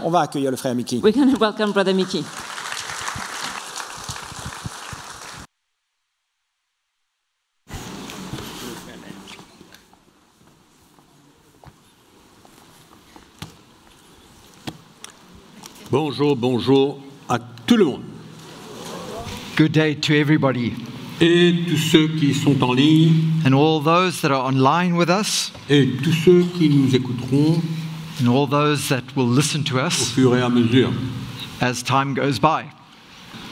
on va accueillir le frère Mickey. We're going to welcome Brother Mickey. Bonjour, bonjour à tout le monde. Good day to everybody Et tous ceux qui sont en ligne, and all those that are online with us et tous ceux qui nous écouteront and all those that will listen to au us fur et à mesure. as time goes by.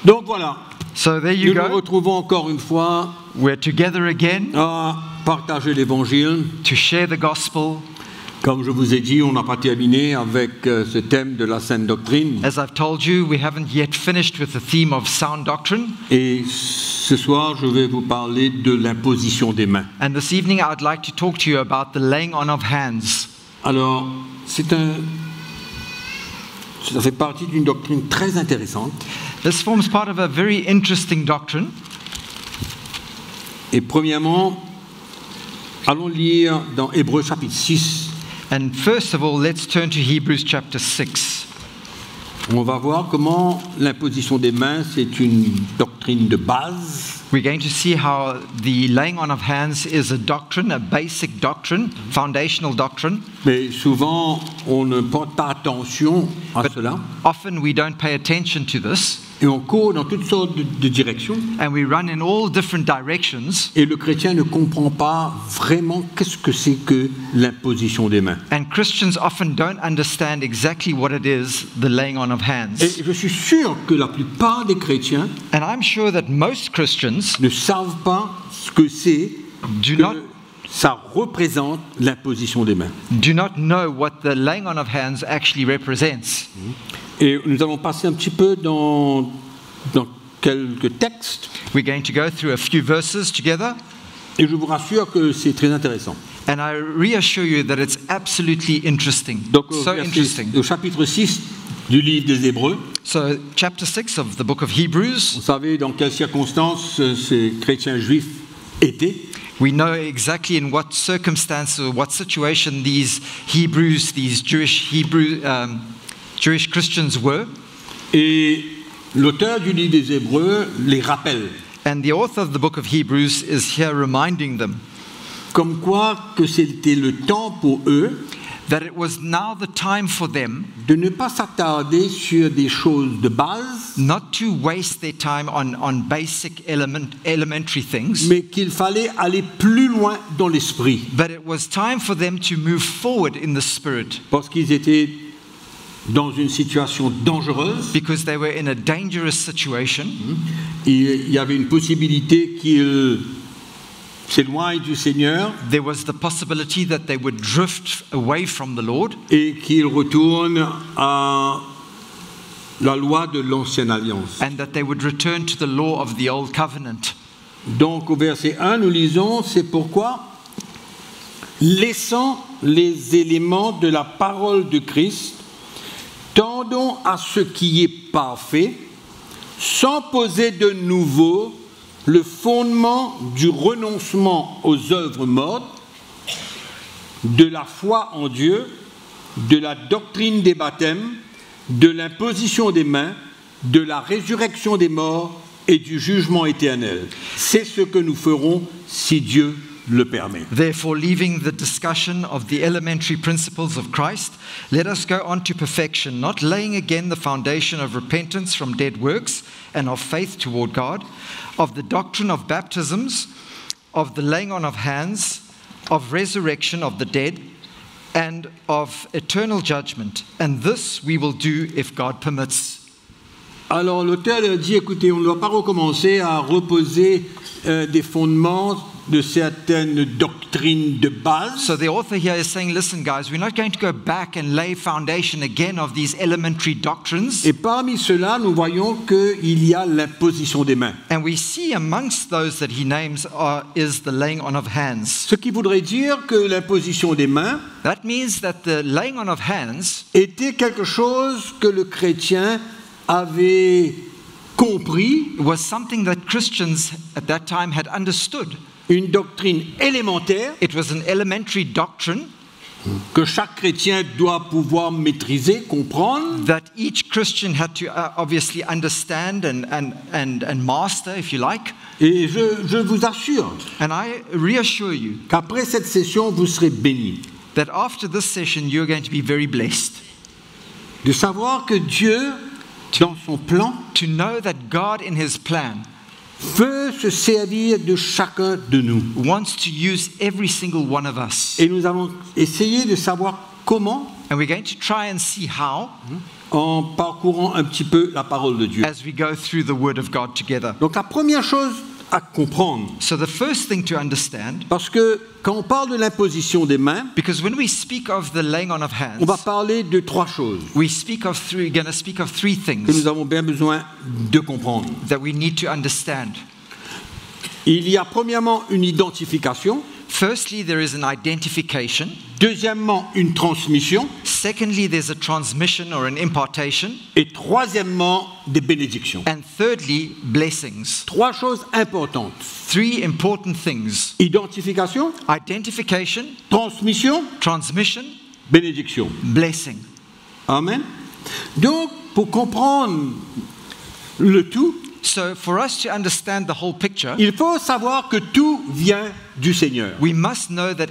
Donc voilà, So there nous you nous go. retrouvons encore une fois We're together again à partager l'Évangile. to share the gospel. Comme je vous ai dit, on n'a pas terminé avec ce thème de la saine doctrine. As I've told you, we haven't yet finished with the theme of sound doctrine. Et ce soir, je vais vous parler de l'imposition des mains. And this evening I'd like to talk to you about the laying on of hands. Alors, ça fait partie d'une doctrine très intéressante. This forms part of a very interesting doctrine. Et premièrement, allons lire dans Hébreux chapitre 6. And first of all, let's turn to Hebrews chapter 6. On va voir comment l'imposition des mains, c'est une doctrine de base. We're going to see how the laying on of hands is a doctrine, a basic doctrine, foundational doctrine. Mais souvent, on ne porte pas attention à cela. Often we don't pay attention to this, Et on court dans toutes sortes de directions. and we run in all different directions, Et le chrétien ne comprend pas vraiment qu'est-ce que c'est que l'imposition des mains. and Christians often don't understand exactly what it is, the laying on of Et hands. je suis sûr que la plupart des chrétiens And I'm sure that most Christians ne savent pas ce que c'est do que not ça représente l'imposition des mains. know what the laying on of hands actually represents. Et nous allons passer un petit peu dans quelques textes. We're going to go through a few verses together, Et je vous rassure que c'est très intéressant. and I reassure you that it's absolutely interesting. Donc So interesting. au chapitre 6 du livre des Hébreux, So, chapter 6 of the book of Hebrews, vous savez dans quelles circonstances ces chrétiens juifs étaient. we know exactly in what circumstances or what situation these Hebrews, these Jewish Christians were. Et l'auteur du livre des Hébreux les rappelle. And the author of the book of Hebrews is here reminding them Comme quoi que c'était le temps pour eux that it was now the time for them de ne pas s'attarder sur des choses de base, not to waste their time on basic elementary things, mais qu'il fallait aller plus loin dans l'esprit. but it was time for them to move forward in the spirit, Parce qu'ils étaient dans une situation dangereuse. because they were in a dangerous situation. Il y avait une possibilité qu'ils s'éloignent du Seigneur There was the possibility that they would drift away from the Lord et qu'ils retournent à la loi de l'ancienne alliance. and that they would return to the law of the old covenant. Donc au verset 1, nous lisons, c'est pourquoi, laissant les éléments de la parole de Christ, tendons à ce qui est parfait, sans poser de nouveau le fondement du renoncement aux œuvres mortes, de la foi en Dieu, de la doctrine des baptêmes, de l'imposition des mains, de la résurrection des morts et du jugement éternel. C'est ce que nous ferons si Dieu le permet. Therefore, leaving the discussion of the elementary principles of Christ, let us go on to perfection, not laying again the foundation of repentance from dead works and of faith toward God, of the doctrine of baptisms, of the laying on of hands, of resurrection of the dead, and of eternal judgment. And this we will do if God permits. Alors l'auteur dit, écoutez, on ne doit pas recommencer à reposer des fondements de certaines doctrines de base. So the author here is saying, listen guys, we're not going to go back and lay foundation again of these elementary doctrines. Et parmi cela, nous voyons qu'il y a l'imposition des mains. And we see amongst those that he names is the laying on of hands. Ce qui voudrait dire que l'imposition des mains That means that the laying on of hands était quelque chose que le chrétien avait compris, was something that Christians at that time had understood. une doctrine élémentaire, It was an elementary doctrine que chaque chrétien doit pouvoir maîtriser, comprendre. that each Christian had to obviously understand and master, if you like. Et je vous assure And I reassure you qu'après cette session, vous serez bénis. that after this session, you're going to be very blessed. De savoir que Dieu, dans son plan, To know that God, in His plan, veut se servir de chacun de nous. wants to use every single one of us. Et nous allons essayer de savoir comment, And we're going to try and see how en parcourant un petit peu la parole de Dieu. as we go through the Word of God together. Donc la première chose à comprendre, So the first thing to understand, parce que quand on parle de l'imposition des mains, because when we speak of the laying on of on va hands, parler de trois choses we're going to speak of three que nous things avons bien besoin de comprendre. that we need to understand. Il y a premièrement une identification, Firstly, there is an identification. deuxièmement une transmission Secondly, there's a transmission or an impartation. et troisièmement des bénédictions. And thirdly, blessings. Trois choses importantes. Three important things: Identification, identification, transmission, transmission, bénédiction. blessing. Amen. Donc, pour comprendre le tout, So for us to understand the whole picture, il faut savoir que tout vient du Seigneur. we must know that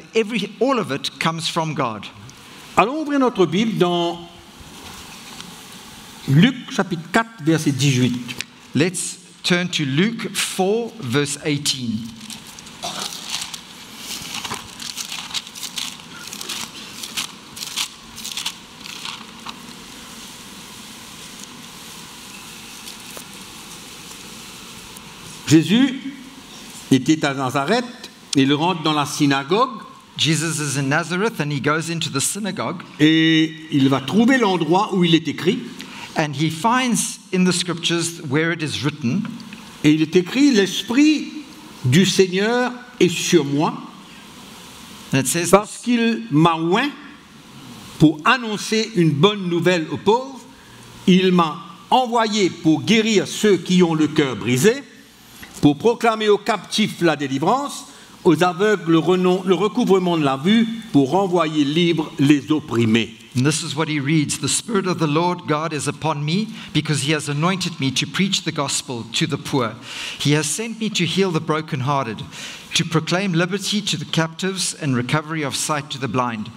all of it comes from God. Allons ouvrir notre Bible dans Luc chapitre 4, verset 18. Let's turn to Luke 4, verse 18. Jésus était à Nazareth, il rentre dans la synagogue Jesus is in Nazareth and he goes into the synagogue et il va trouver l'endroit où il est écrit. and he finds in the scriptures where it is written, Et il est écrit, l'Esprit du Seigneur est sur moi and it says, parce qu'il m'a oint pour annoncer une bonne nouvelle aux pauvres. Il m'a envoyé pour guérir ceux qui ont le cœur brisé, pour proclamer aux captifs la délivrance, aux aveugles le recouvrement de la vue, pour renvoyer libres les opprimés. and this is what he reads: The Spirit of the Lord God is upon me, because he has anointed me to preach the gospel to the poor. He has sent me to heal the brokenhearted, to proclaim liberty to the captives and recovery of sight to the blind,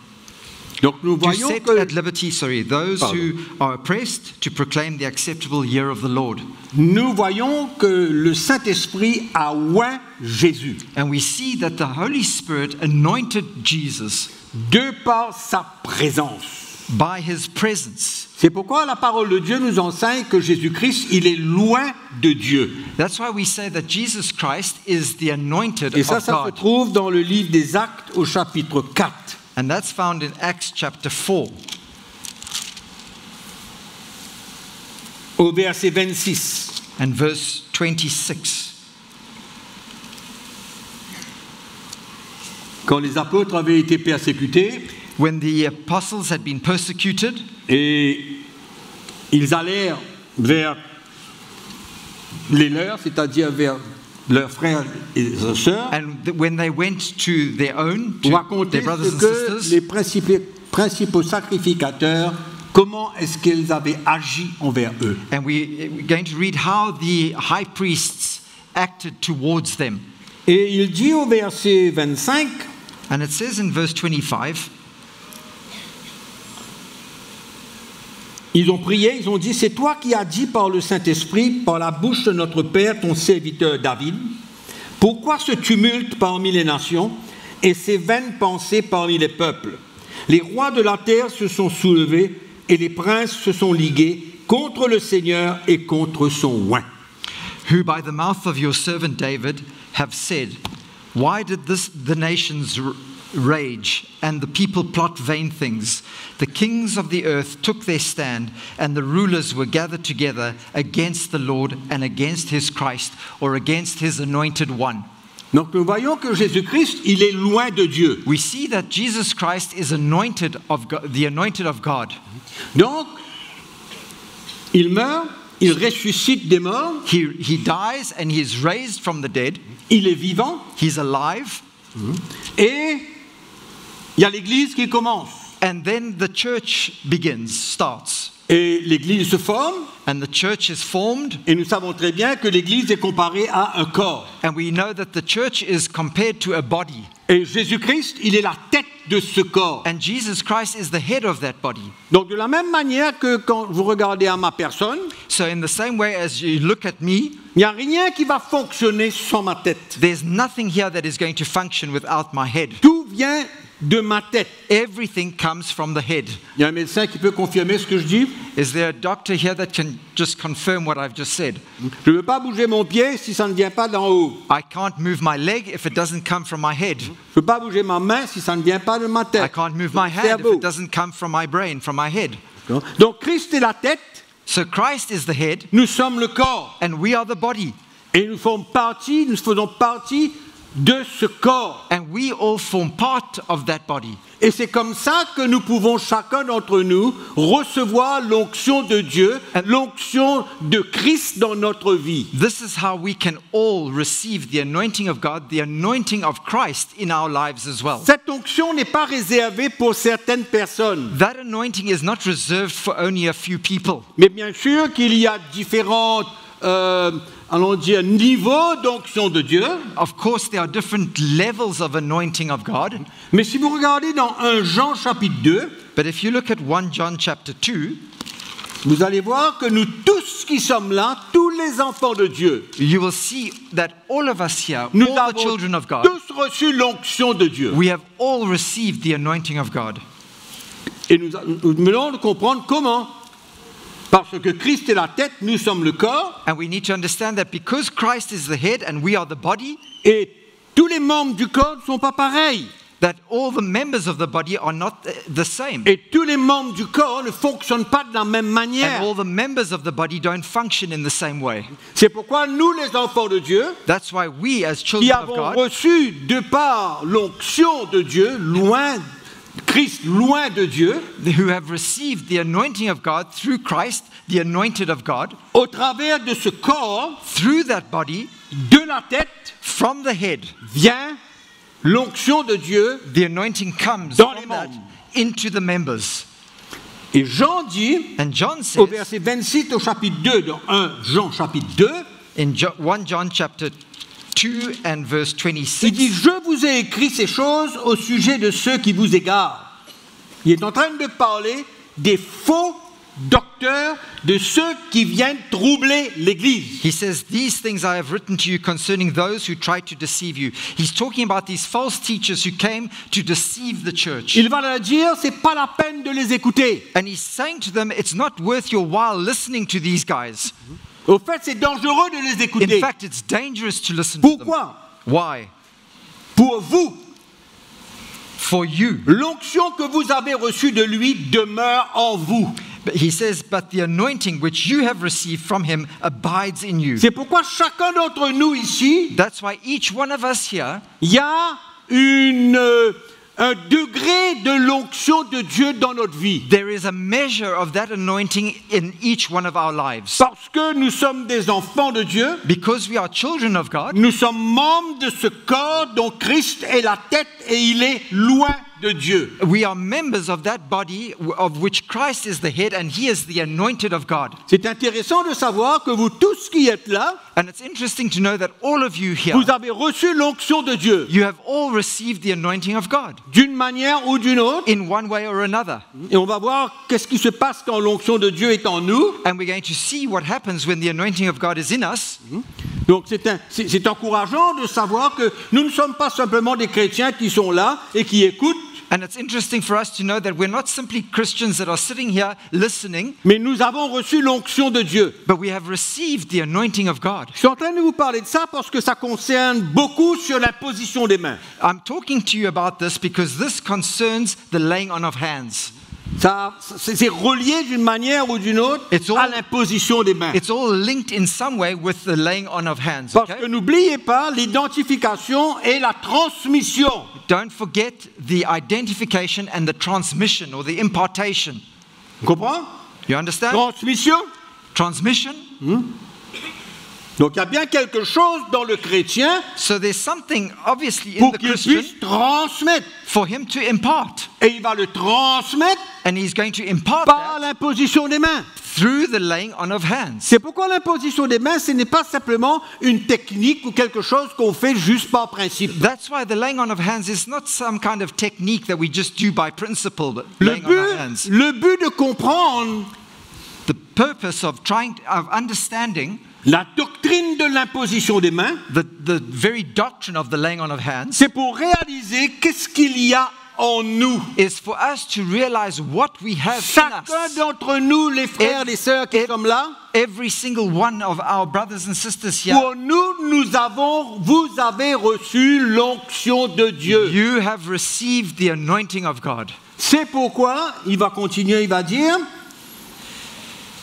Donc nous to voyons set que, at liberty, those who are oppressed, to proclaim the acceptable year of the Lord. le Saint-Esprit a oint Jésus And we see that the Holy Spirit anointed Jesus de par sa présence. by his presence. C'est pourquoi la parole de Dieu nous enseigne que Jésus-Christ, il est loin de Dieu. That's why we say that Jesus Christ is the anointed Et ça of se God. trouve dans le livre des Actes au chapitre 4. And that's found in Acts chapter 4, au verset 26. and verse 26. Quand les apôtres avaient été persécutés When the apostles had been persecuted, et ils allèrent vers les leurs, c'est-à-dire vers leurs frères et leurs sœurs, and when they went to their own, pour to raconter their brothers ce and que sisters, les principaux sacrificateurs, comment est-ce qu'ils avaient agi envers eux. and we're going to read how the high priests acted towards them. Et il dit au verset 25, And it says in verse 25, ils ont prié, ils ont dit, c'est toi qui as dit par le Saint-Esprit, par la bouche de notre Père, ton serviteur David, pourquoi ce tumulte parmi les nations et ces vaines pensées parmi les peuples? Les rois de la terre se sont soulevés et les princes se sont ligués contre le Seigneur et contre son oint. who by the mouth of your servant David have said, why did the nations rage and the people plot vain things? The kings of the earth took their stand and the rulers were gathered together against the Lord and against his Christ, or against his anointed one. Donc nous voyons que Jésus-Christ, il est loin de Dieu. We see that Jesus Christ is anointed of God, the anointed of God. Donc, il meurt, il ressuscite des morts, He dies and he is raised from the dead. il est vivant, He's alive. et il y a l'Église qui commence. And then the church starts. Et l'Église se forme. And the church is formed. Et nous savons très bien que l'Église est comparée à un corps. And we know that the church is compared to a body. Et Jésus-Christ, il est la tête de ce corps. And Jesus Christ is the head of that body. Donc de la même manière que quand vous regardez à ma personne, So in the same way as you look at me, il n'y a rien qui va fonctionner sans ma tête. there's nothing here that is going to function without my head. Tout vient de ma tête. Everything comes from the head. Il y a un médecin qui peut confirmer ce que je dis. Is there a doctor here that can just confirm what I've just said? Je ne veux pas bouger mon pied si ça ne vient pas d'en haut. I can't move my leg if it doesn't come from my head. Je ne veux pas bouger ma main si ça ne vient pas de ma I tête. can't move my hand if it doesn't come from my brain, from my head. Donc Christ est la tête, So Christ is the head, nous sommes le corps. and we are the body. Et nous faisons partie de ce corps. And we all form part of that body. Et c'est comme ça que nous pouvons chacun d'entre nous recevoir l'onction de Dieu, l'onction de Christ dans notre vie. This is how we can all receive the anointing of God, the anointing of Christ in our lives as well. Cette onction n'est pas réservée pour certaines personnes. That anointing is not reserved for only a few people. Mais bien sûr qu'il y a différents allons dire niveaux d'onction de Dieu. Of course, there are different levels of anointing of God. Mais si vous regardez dans 1 Jean chapitre 2, But if you look at 1 John chapter 2, vous allez voir que nous tous qui sommes là, tous les enfants de Dieu, you will see that all of us here, nous all the avons children of God, tous reçu l'onction de Dieu. we have all received the anointing of God. Et nous venons de comprendre comment. Parce que Christ est la tête, nous sommes le corps, And we need to understand that because Christ is the head and we are the body, et tous les membres du corps ne sont pas pareils. that all the members of the body are not the same. Et tous les membres du corps ne fonctionnent pas de la même manière. And all the members of the body don't function in the same way. C'est pourquoi nous, les enfants de Dieu, That's why we as qui children of avons God, reçu de par l'onction de Dieu, Christ loin de Dieu, who have received the anointing of God through Christ, the anointed of God, au travers de ce corps, through that body, de la tête, from the head, vient l'onction de Dieu. the anointing comes Dans les from that membres. into the members. Et Jean dit, And John au says verset 26 au chapitre 2, dans 1 Jean chapitre 2, in 1 John chapter 2 and verse il 26, dit, je vous ai écrit ces choses au sujet de ceux qui vous égarent. Il est en train de parler des faux docteurs, de ceux qui viennent troubler l'Église. he says, these things I have written to you concerning those who try to deceive you. He's talking about these false teachers who came to deceive the church. Il va leur dire, c'est pas la peine de les écouter. And he's saying to them, it's not worth your while listening to these guys. Au fait, c'est dangereux de les In écouter. fact, it's dangerous to listen to them. Pourquoi? Why? Pour vous, For you. l'onction que vous avez reçue de lui demeure en vous. But he says, but the anointing which you have received from him abides in you. C'est pourquoi chacun d'entre nous ici, That's why each one of us here, il y a un degré de l'onction de Dieu dans notre vie. there is a measure of that anointing in each one of our lives. Parce que nous sommes des enfants de Dieu, Because we are children of God, nous sommes membres de ce corps dont Christ est la tête et il est loin de Dieu. we are members of that body of which Christ is the head and he is the anointed of God. C'est intéressant de savoir que vous tous qui êtes là, And it's interesting to know that all of you here, vous avez reçu l'onction de Dieu you have all received the anointing of God d'une manière ou d'une autre. in one way or another. Et on va voir qu'est-ce qui se passe quand l'onction de Dieu est en nous. And we're going to see what happens when the anointing of God is in us. Donc c'est encourageant de savoir que nous ne sommes pas simplement des chrétiens qui sont là et qui écoutent, And it's interesting for us to know that we're not simply Christians that are sitting here listening, mais nous avons reçu l'onction de Dieu. but we have received the anointing of God. Je suis en train de vous parler de ça parce que ça concerne beaucoup sur la position des mains. I'm talking to you about this because this concerns the laying on of hands. C'est relié d'une manière ou d'une autre It's all- à l'imposition des mains. It's all linked in some way with the laying on of hands. Parce Okay? que n'oubliez pas l'identification et la transmission. Don't forget the identification and the transmission or the impartation. Vous comprenez? You understand? Transmission, Transmission, Donc il y a bien quelque chose dans le chrétien So there's something obviously in pour the qu'il Christian puisse transmettre. for him to impart. Et il va le transmettre And he's going to impart par that l'imposition des mains. through the laying on of hands. C'est pourquoi l'imposition des mains, ce n'est pas simplement une technique ou quelque chose qu'on fait juste par principe. That's why the laying on of hands is not some kind of technique that we just do by principle, but Le laying on our hands. but de comprendre The purpose of understanding la doctrine de l'imposition des mains, the very doctrine of the laying on of hands c'est pour réaliser qu'est-ce qu'il y a en nous. is for us to realize what we have in Chacun us. d'entre nous, les frères, les sœurs qui sommes là, Every single one of our brothers and sisters here, pour nous, vous avez reçu l'onction de Dieu. you have received the anointing of God. C'est pourquoi, il va continuer, il va dire,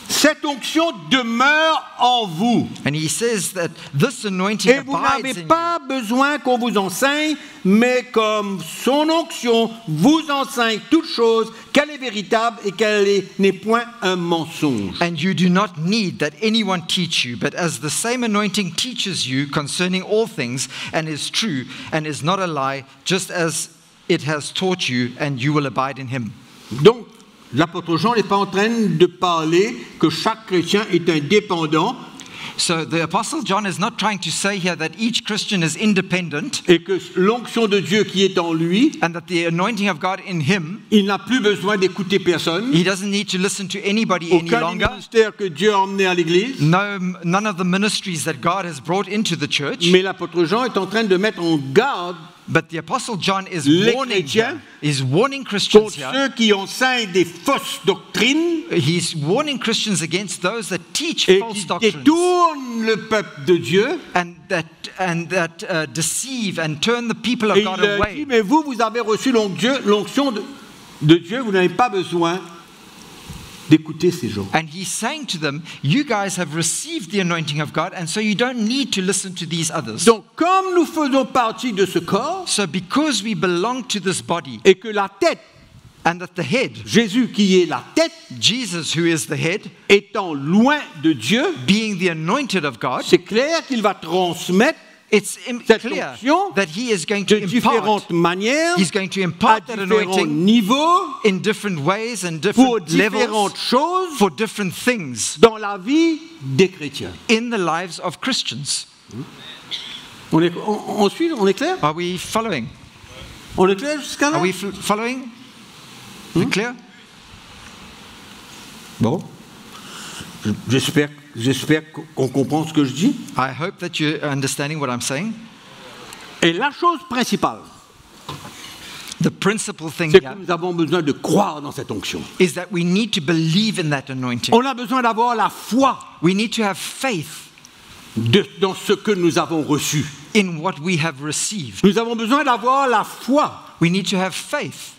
cette onction demeure en vous. And he says that this anointing Et vous abides n'avez in pas besoin qu'on vous enseigne, mais comme son onction vous enseigne toutes choses, qu'elle est véritable et qu'elle n'est point un mensonge. you. And you do not need that anyone teach you, but as the same anointing teaches you concerning all things, and is true, and is not a lie, just as it has taught you, and you will abide in him. Donc, l'apôtre Jean n'est pas en train de parler que chaque chrétien est indépendant So the Apostle John is not trying to say here that each Christian is independent et que l'onction de Dieu qui est en lui, and that the anointing of God in him, il n'a plus besoin d'écouter personne. he doesn't need to listen to anybody any Aucun des longer. ministères que Dieu a emmenés à l'église. None of the ministries that God has brought into the church. Mais l'apôtre Jean est en train de mettre en garde But the Apostle John is les warning chrétiens Christians contre here. ceux qui enseignent des fausses doctrines He's warning Christians against those that teach et false qui doctrines détournent le peuple de Dieu. and that deceive and turn the people Et of God il dit, away. mais vous avez reçu l'onction de Dieu, vous n'avez pas besoin d'écouter ces gens. And he's saying to them, you guys have received the anointing of God, and so you don't need to listen to these others. Donc, comme nous faisons partie de ce corps So because we belong to this body, et que la tête, and that the head, Jésus qui est la tête, Jesus who is the head, étant loin de Dieu, being the anointed of God, c'est clair qu'il va transmettre it's cette clear onction that he is going de to impart. différentes manières, He's going to à impart that différents anointing niveaux, in different ways and pour different différentes levels choses for different things dans la vie des chrétiens. in the lives of Christians. On suit, on est clair? Are we following? On est clair jusqu'à là? Are we following? Is it clear? Bon. J'espère qu'on comprend ce que je dis. I hope that you're understanding what I'm saying. Et la chose principale, The principal thing c'est que here nous avons besoin de croire dans cette onction. is that we need to believe in that anointing. On a besoin d'avoir la foi We need to have faith dans ce que nous avons reçu. in what we have received. Nous avons besoin d'avoir la foi We need to have faith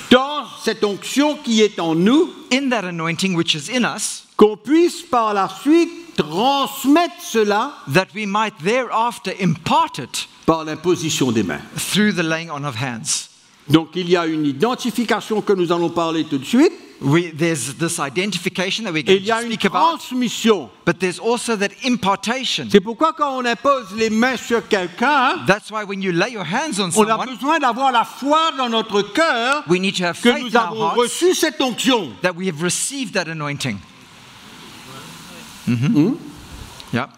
dans cette onction qui est en nous, in that anointing which is in us, qu'on puisse par la suite transmettre cela that we might thereafter impart it par l'imposition des mains. through the laying on of hands. Donc il y a une identification que nous allons parler tout de suite, There's this identification that we're et going il y a to une speak about, transmission. but there's also that impartation. C'est pourquoi quand on impose les mains sur quelqu'un, That's why when you lay your hands on on a someone, besoin d'avoir la foi dans notre cœur we need to have que faith nous in our avons hearts reçu cette onction. that we have received that anointing. Yeah.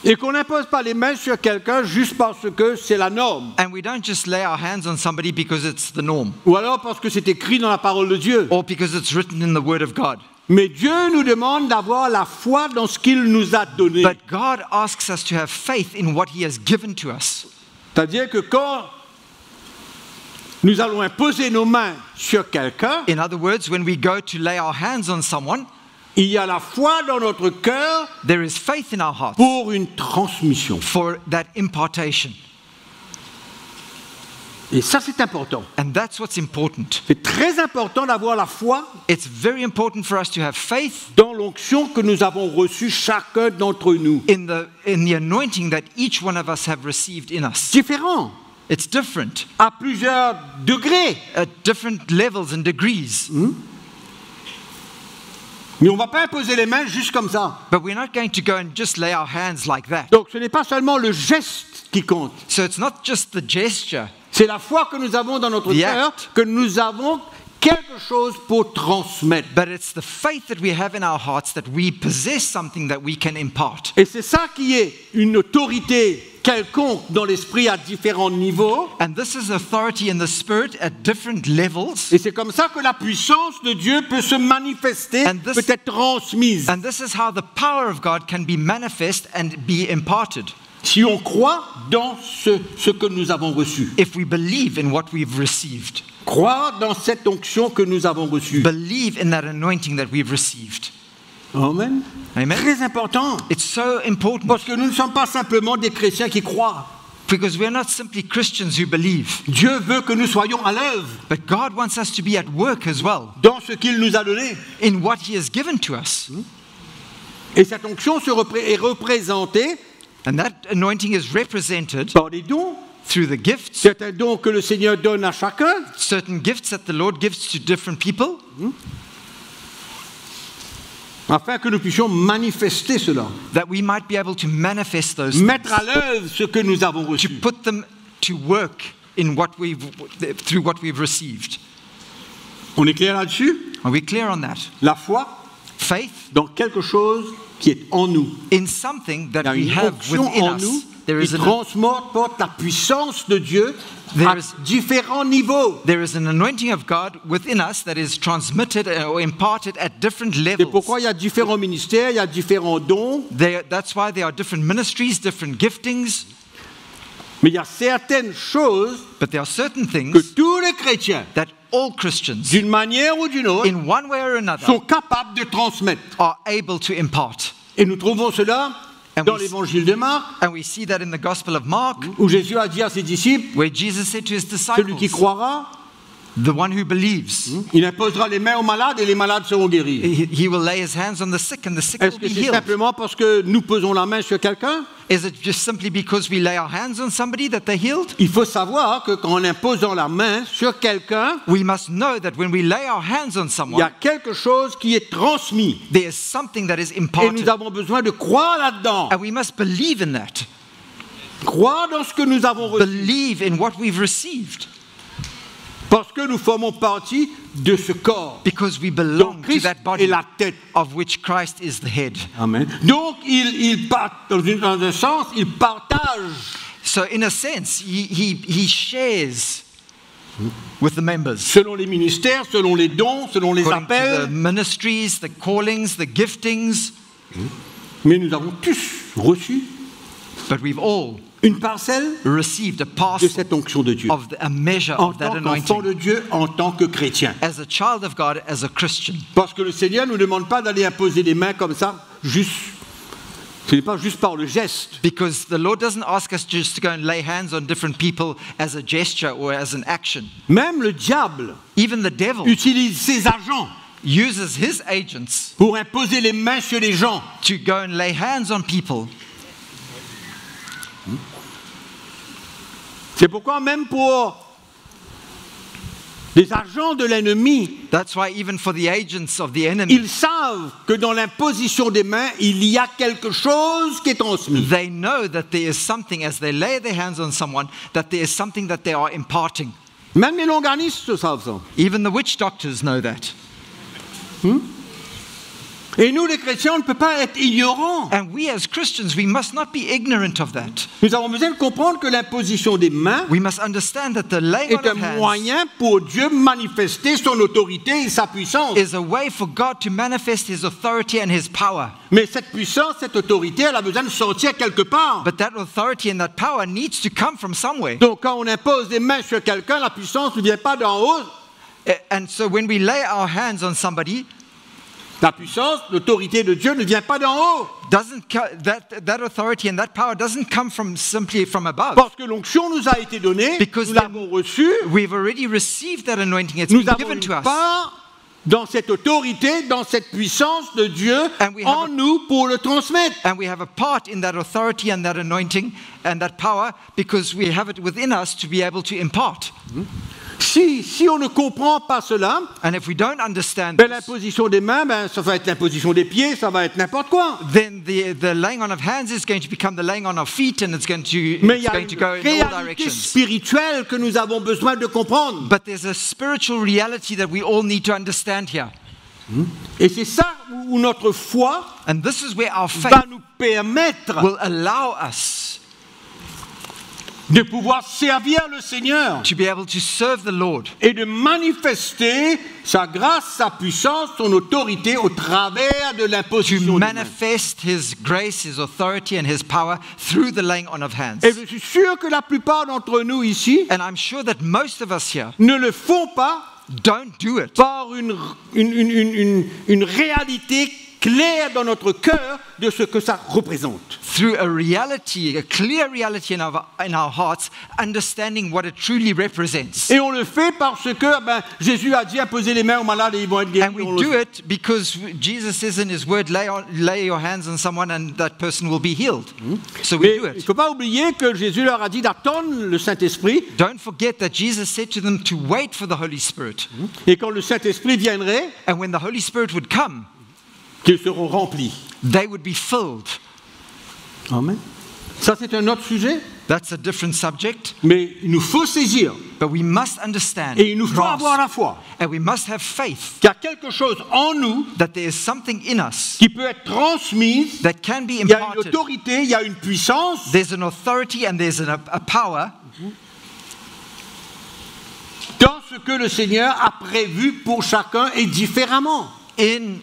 Et qu'on n'impose pas les mains sur quelqu'un juste parce que c'est la norme. And we don't just lay our hands on somebody because it's the norm Ou alors parce que c'est écrit dans la parole de Dieu. or because it's written in the Word of God. Mais Dieu nous demande d'avoir la foi dans ce qu'il nous a donné. But God asks us to have faith in what He has given to us. C'est-à-dire que quand nous allons imposer nos mains sur quelqu'un, In other words, when we go to lay our hands on someone, il y a la foi dans notre cœur there is faith in our hearts pour une transmission. for that impartation. Et ça, c'est important. And that's what's important. C'est très important d'avoir la foi It's very important for us to have faith dans l'onction que nous avons reçue chacun d'entre nous. in the anointing that each one of us have received in us. Différent, It's different à plusieurs degrés. at different levels and degrees. Mais on ne va pas imposer les mains juste comme ça. But we're not going to go and just lay our hands like that. Donc ce n'est pas seulement le geste qui compte. So it's not just the gesture. C'est la foi que nous avons dans notre The cœur, act. que nous avons quelque chose pour transmettre. But it's the faith that we have in our hearts that we possess something that we can impart. Et c'est ça qui est une autorité quelconque dans l'esprit à différents niveaux. And this is authority in the spirit at different levels. Et c'est comme ça que la puissance de Dieu peut se manifester, And this- peut être transmise. And this is how the power of God can be manifest and be imparted. Si on croit dans ce que nous avons reçu. If we believe in what we've received, Croire dans cette onction que nous avons reçue. believe in that anointing that we've received. Amen. Amen. Très important. It's so important Parce que nous ne sommes pas simplement des chrétiens qui croient. because we're not simply Christians who believe, Dieu veut que nous soyons à l'œuvre but God wants us to be at work as well dans ce qu'il nous a donné. in what He has given to us. Et cette onction est représentée And that anointing is represented par des dons. through the gifts, Certains dons que le Seigneur donne à chacun, certain gifts that the Lord gives to different people, afin que nous puissions manifester cela. that we might be able to manifest those things, Mettre à l'œuvre ce que nous avons to reçu. put them to work in what through what we've received. On est clair là-dessus? Are we clear on that? La foi Faith dans quelque chose qui est en nous. in something Il y that a we une have onction within en us. nous There qui is transporte la puissance de Dieu There à is- différents niveaux. an anointing of God within us that is transmitted or imparted at different C'est levels. pourquoi il y a différents ministères, il y a différents dons, That's why there are different ministries, different giftings, mais il y a certaines choses but there are certain que things tous les chrétiens, that all Christians, d'une manière ou d'une autre, in one way or another, sont capables de transmettre. are able to impart. Et nous trouvons cela And dans we- l'évangile de Marc, And we see that in the Gospel of Mark, où Jésus a dit à ses disciples, where Jesus said to his celui qui disciples, croira, the one who believes, il imposera les mains aux malades et les malades seront guéris. he will lay his hands on the sick and the sick Est-ce will que be c'est healed. simplement parce que nous posons la main sur quelqu'un? Is it just simply because we lay our hands on somebody that they're healed? Il faut savoir que quand on impose la main sur quelqu'un, We must know that when we lay our hands on il y a someone, quelque chose qui est transmis. there is something that is Et nous imparted. avons besoin de croire là-dedans. And we must believe in that. Croire dans ce que nous avons reçu. Believe in what we've received. Parce que nous formons partie de ce corps. Because we Donc belong to Christ that est body la tête. of which Christ is the head. Amen. Donc dans un sens, il partage. So in a sense, he shares with the members. Selon les ministères, selon les dons, selon les According to the appels. ministries, the callings, the giftings. Mais nous avons tous reçu But we've all une parcelle received a de parcel cette onction de Dieu. of a measure En of that tant qu'enfant anointing. de Dieu, en tant que chrétien. As a child of God, as a Christian. Parce que le Seigneur ne nous demande pas d'aller imposer les mains comme ça, juste. Ce n'est pas juste par le geste. Because the Lord doesn't ask us just to go and lay hands on different people as a gesture or as an action. Même le diable Even the devil utilise ses agents uses his agents pour imposer les mains sur les gens. to go and lay hands on people. C'est pourquoi même pour les agents de l'ennemi, That's why even for the agents of the enemy, ils savent que dans l'imposition des mains, il y a quelque chose qui est transmis. they know that there is something, as they lay their hands on someone, that there is something that they are imparting. Même les longanistes savent ça. Even the witch doctors know that. Et nous, les chrétiens, on ne peut pas être ignorants. And we as Christians, we must not be ignorant of that. Nous avons besoin de comprendre que l'imposition des mains We must understand that the laying on est un of hands moyen pour Dieu manifester son autorité et sa puissance. is a way for God to manifest His authority and His power. Mais cette puissance, cette autorité, elle a besoin de sortir quelque part. But that authority and that power needs to come from somewhere. Donc quand on impose des mains sur quelqu'un, la puissance ne vient pas d'en haut. And so when we lay our hands on somebody, La puissance, l'autorité de Dieu ne vient pas d'en haut. that authority and that power doesn't come from simply from above. Parce que l'onction nous a été donnée, Because nous l'avons reçue, We've already received that anointing. It's nous been avons given to une us. part dans cette autorité, dans cette puissance de Dieu And we have en nous pour le transmettre. And we have a part in that authority and that anointing and that power because we have it within us to be able to impart. Si on ne comprend pas cela, and if we don't understand ben, this, l'imposition des mains, ben, ça va être l'imposition des pieds, ça va être n'importe quoi. then the laying on of hands is going to become the laying on of feet, and it's going Mais il y to a une go in all réalité directions. spirituelle que nous avons besoin de comprendre. But there's a spiritual reality that we all need to understand here. Et c'est ça où notre foi And this is where our faith va nous permettre will allow us de pouvoir servir le Seigneur to be able to serve the Lord et de manifester sa grâce, sa puissance, son autorité au travers de to l'imposition des mains. manifest His grace, His authority, and His power through the laying on of hands. Et je suis sûr que la plupart d'entre nous ici And I'm sure that most of us here ne le font pas don't do it par une réalité claire dans notre cœur de ce que ça représente. through a reality, a clear reality in our hearts, understanding what it truly represents. Et on le fait parce que Jésus a dit imposer les mains aux malades et ils vont être guéris. And we On le do fait. it because Jesus says in His word, lay your hands on someone and that person will be healed. So we Mais do il ne it. faut pas oublier que Jésus leur a dit d'attendre le Saint-Esprit Don't forget that Jesus said to them to wait for the Holy Spirit. et quand le Saint-Esprit viendrait, And when the Holy Spirit would come, qu'ils seront remplis. they would be filled. Amen. Ça, c'est un autre sujet, That's a different subject, mais il nous faut saisir but we must understand, et il nous faut grasp, avoir la foi and we must have faith qu'il y a quelque chose en nous that there is something in us qui peut être transmis. that can be Il y a une imparted. autorité, il y a une puissance There's an authority and there's a power dans ce que le Seigneur a prévu pour chacun et différemment. in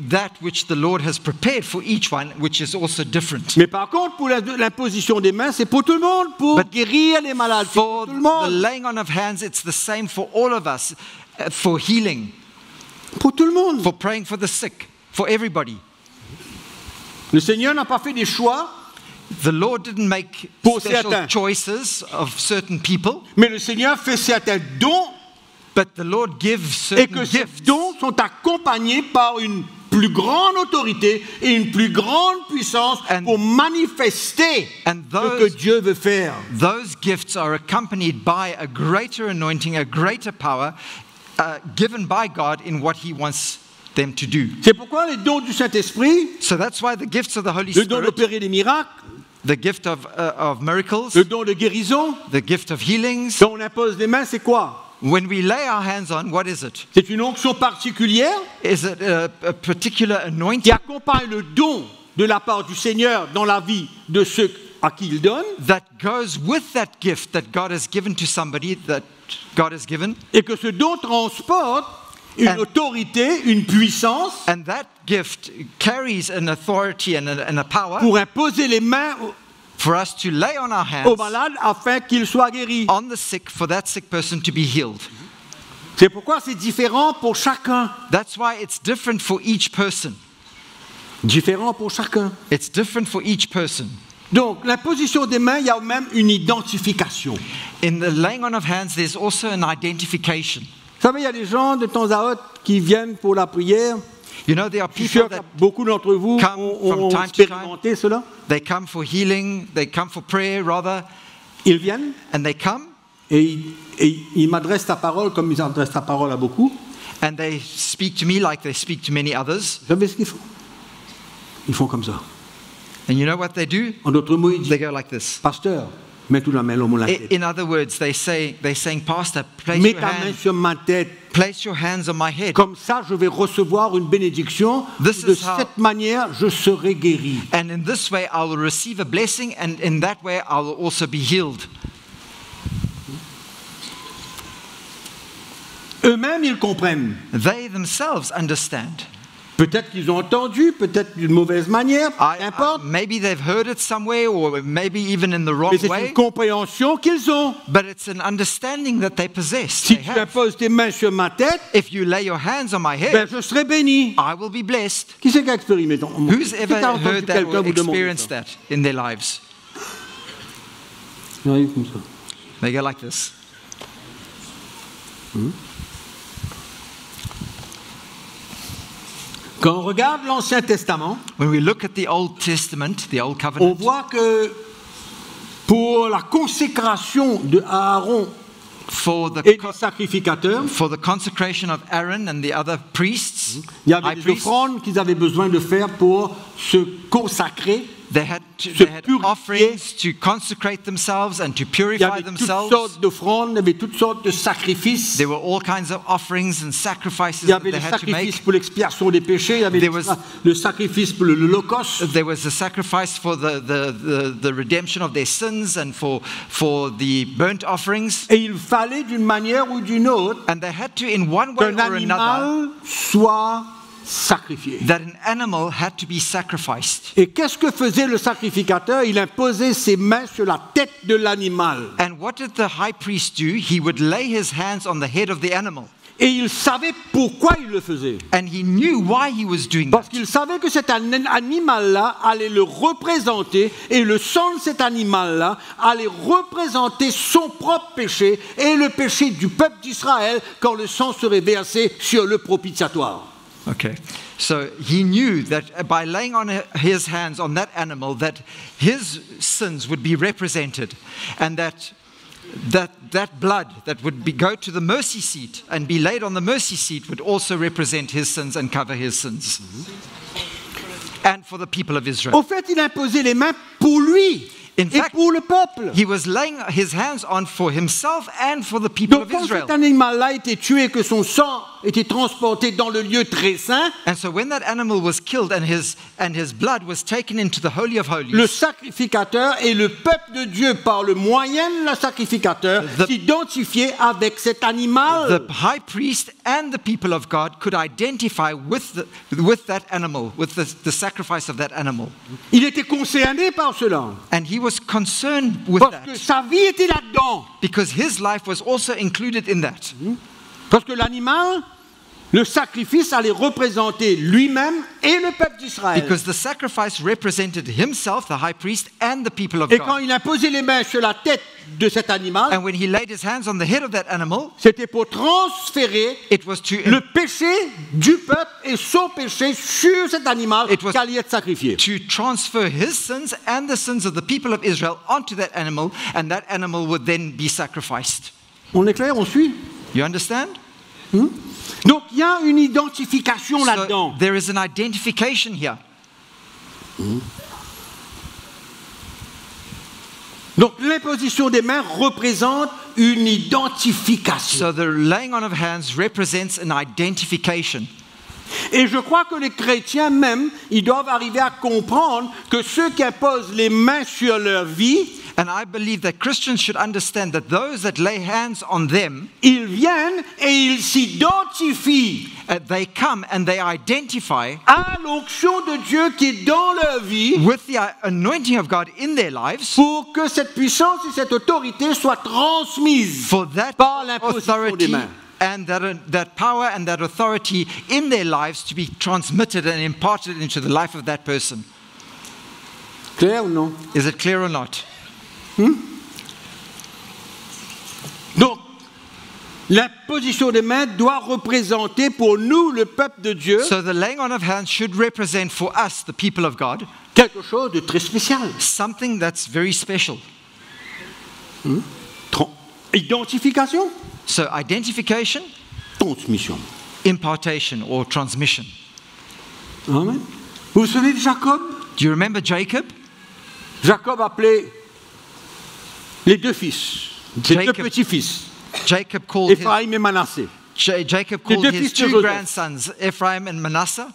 that which the Lord has prepared for each one, which is also different. Mais par contre, pour l'imposition des mains, c'est pour tout le monde, pour But guérir les malades, c'est pour For tout le the monde. laying on of hands, it's the same for all of us, for healing, Pour tout le monde. for praying for the sick, for everybody. Le Seigneur n'a pas fait des choix, The Lord didn't make Pour special certains. choices of certain people, mais le Seigneur fait certains dons but the Lord gives et certain que ces gifts. dons sont accompagnés par une plus grande autorité et une plus grande puissance And- pour manifester and ce those- que Dieu veut faire. Those gifts are accompanied by a greater anointing, a greater power given by God in what He wants them to do. C'est pourquoi les dons du Saint-Esprit, So that's why the gifts of the Holy le don Spirit, d'opérer des miracles, the gift of miracles, le don de guérison, the gift of healings, quand on impose les mains, c'est quoi? when we lay our hands on, what is it? C'est une onction particulière Is it a particular qui anointing accompagne le don de la part du Seigneur dans la vie de ceux à qui il donne, that goes with that gift that God has given to somebody, that God has given, et que ce don transporte une And- autorité, une puissance and that gift carries an authority and a power pour imposer les mains for us to lay on our hands aux malades afin qu'ils soient guéris. on the sick, for that sick person to be healed. C'est pourquoi c'est différent pour chacun. That's why it's different for each person. Différent pour chacun. It's different for each person. Donc, l'imposition des mains, il y a même une identification. Vous In the laying on of hands, there's also an identification. savez, il y a des gens de temps à autre qui viennent pour la prière. You know, there are Je suis people sûr que that beaucoup d'entre vous come from ont time to time. expérimenté cela. they come for healing, they come for prayer rather, Ils viennent and they come et ils m'adressent la parole comme ils adressent la parole à beaucoup. and they speak to me like they speak to many others. Vous savez ce qu'ils font? Ils font comme ça. And you know what they do? En d'autres mots, ils disent, They go like this. pasteur, mets tout la main sur la tête. In other words, they're saying, Pastor, Mets ta main sur ma tête. place your hands on my head. Comme ça, je vais recevoir une bénédiction. This De is how- cette manière, je serai guéri. And in this way, I will receive a blessing, and in that way, I will also be healed. Eux-mêmes, ils comprennent. They themselves understand. Peut-être qu'ils ont entendu, peut-être d'une mauvaise manière, n'importe. Maybe they've heard it somewhere, or maybe even in the wrong Mais c'est way. une compréhension qu'ils ont. But it's an understanding that they possess. Si They tu have. imposes tes mains sur ma tête, If you lay your hands on my head, ben, je serai béni. I will be blessed. Qui c'est qui a expérimenté? Who's Qui ever a entendu heard that quelqu'un or vous demander experienced ça? that in their lives? Oui, comme ça. They go like this. Quand on regarde l'Ancien Testament, When we look at the Old Testament, the Old on Covenant, voit que pour la consécration de Aaron et des sacrificateurs. for the consecration of Aaron and the other priests, Il y avait high des priests. offrandes qu'ils avaient besoin de faire pour se consacrer. They had purifier. offerings to consecrate themselves and to Il y purify avait toutes themselves. sortes d'offrandes, il y avait toutes sortes de sacrifices. There were all kinds of offerings and sacrifices Il y that avait they le had to sacrifice make. pour l'expiation des péchés, il y avait There was- le sacrifice pour l'Holocauste. There was a sacrifice for the redemption of their sins and for the burnt offerings. Et il fallait d'une manière ou d'une autre And they had to, in one way qu'un or another, animal soit sacrifié. that an animal had to be sacrificed. Et qu'est-ce que faisait le sacrificateur? Il imposait ses mains sur la tête de l'animal. And what did the high priest do? He would lay his hands on the head of the animal. Et il savait pourquoi il le faisait. And he knew why he was doing Parce that. qu'il savait que cet animal-là allait le représenter et le sang de cet animal-là allait représenter son propre péché et le péché du peuple d'Israël quand le sang serait versé sur le propitiatoire. Okay. So he knew that by laying on his hands on that animal, that his sins would be represented, and that blood that would go to the mercy seat and be laid on the mercy seat would also represent his sins and cover his sins. And for the people of Israel. Au fait, il imposait les mains pour lui In et fact, pour le peuple. he was laying his hands on for himself and for the people Donc of quand Israel. cet animal-là était tué, que son sang était transporté dans le lieu très saint, And so when that animal was killed and his blood was taken into the Holy of Holies, le sacrificateur et le peuple de Dieu, par le moyen de la sacrificateur, s'identifiaient avec cet animal. the high priest and the people of God could identify with that animal, with the sacrifice of that animal. Il était concerné par cela. And he was concerned with Parce que that sa vie était là-dedans. because his life was also included in that. Parce que l'animal, le sacrifice allait représenter lui-même et le peuple d'Israël. Because the sacrifice represented himself, the high priest, and the people of Et quand God. il imposait les mains sur la tête de cet animal, And when he laid his hands on the head of that animal, c'était pour transférer it was to le péché du peuple et son péché sur cet animal It was- qui allait être sacrifié. transfer his sins and the sins of the people of Israel onto that animal, and that animal would then be sacrificed. On est clair, on suit? You understand? Donc il y a une identification là-dedans. So there is an identification here. Donc l'imposition des mains représente une identification. So the laying on of hands represents an identification. Et je crois que les chrétiens même, ils doivent arriver à comprendre que ceux qui imposent les mains sur leur vie, And I believe that Christians should understand that those that lay hands on them, ils viennent et ils s'identifient they come and they identify à l'onction de Dieu qui est dans leur vie with the anointing of God in their lives pour que cette puissance et cette autorité soient transmises for that par l'imposition des authority mains. and that power and that authority in their lives to be transmitted and imparted into the life of that person. Clair ou non? Is it clear or not? Donc, l'imposition des mains doit représenter pour nous, le peuple de Dieu, So the laying on of hands should represent for us, the people of God, quelque chose de très spécial. something that's very special. Identification, So identification, transmission. impartation or transmission. Amen. Vous vous souvenez de Jacob? Do you remember Jacob? Jacob appelait les deux fils, ses deux Jacob. petits-fils, Jacob called his, Éphraïm et Manassé. Jacob called deux his fils de two Joseph. grandsons, Ephraim and Manasseh,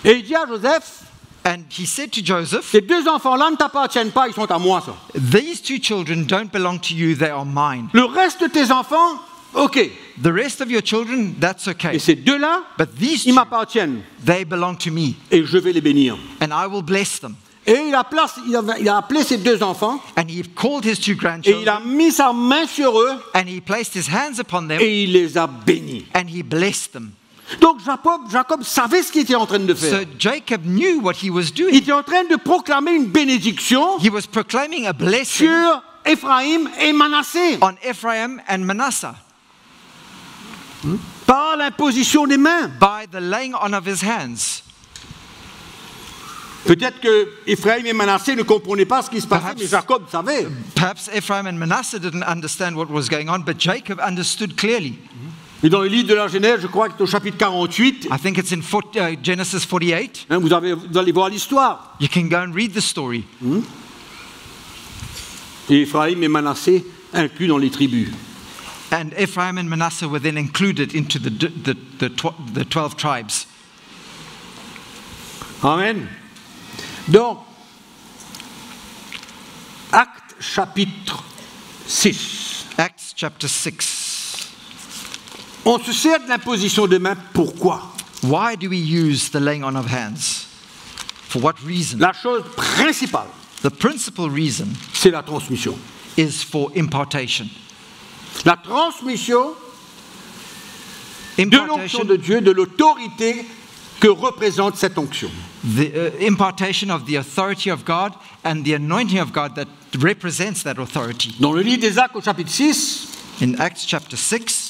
Et il dit à Joseph, and he said to Joseph, ces deux enfants-là ne t'appartiennent pas, ils sont à moi, ça. "These two children don't belong to you, they are mine. Le reste de tes enfants, ok. The rest of your children, that's Et okay. ces deux-là, But these ils two, m'appartiennent they belong to me, et je vais les bénir. and I will bless them." Et il a appelé ses deux enfants And he called his two et il grandchildren, a mis sa main sur eux and he placed his hands upon them, et il les a bénis. and he blessed them. Donc Jacob savait ce qu'il était en train de faire. So Jacob knew what he was Il doing. était en train de proclamer une bénédiction He was proclaiming a blessing sur Éphraïm et Manassé on Ephraim and Manasseh par l'imposition des mains. by the laying on of his hands. Peut-être que Ephraim et Manassé ne comprenaient pas ce qui se passait, mais Jacob savait. Perhaps Ephraim and Manasseh didn't understand what was going on, but Jacob understood clearly. Et dans le livre de la Genèse, je crois que c'est au chapitre 48, I think it's in Genesis 48. vous allez voir l'histoire. You can go and read the story. Et Ephraim et Manassé inclus dans les tribus. And Ephraim and Manasseh were then included into the 12 tribes. Amen. Donc, Actes chapitre 6. Acts chapter 6. On se sert de l'imposition de main. Pourquoi? Why do we use the laying on of hands? For what reason? La chose principale, The principal reason c'est la transmission. is for impartation. La transmission de l'onction de Impartation, Dieu, de l'autorité que représente cette onction. the impartation of the authority of God and the anointing of God that represents that authority. Dans le livre des Actes au chapitre 6, In Acts chapter 6,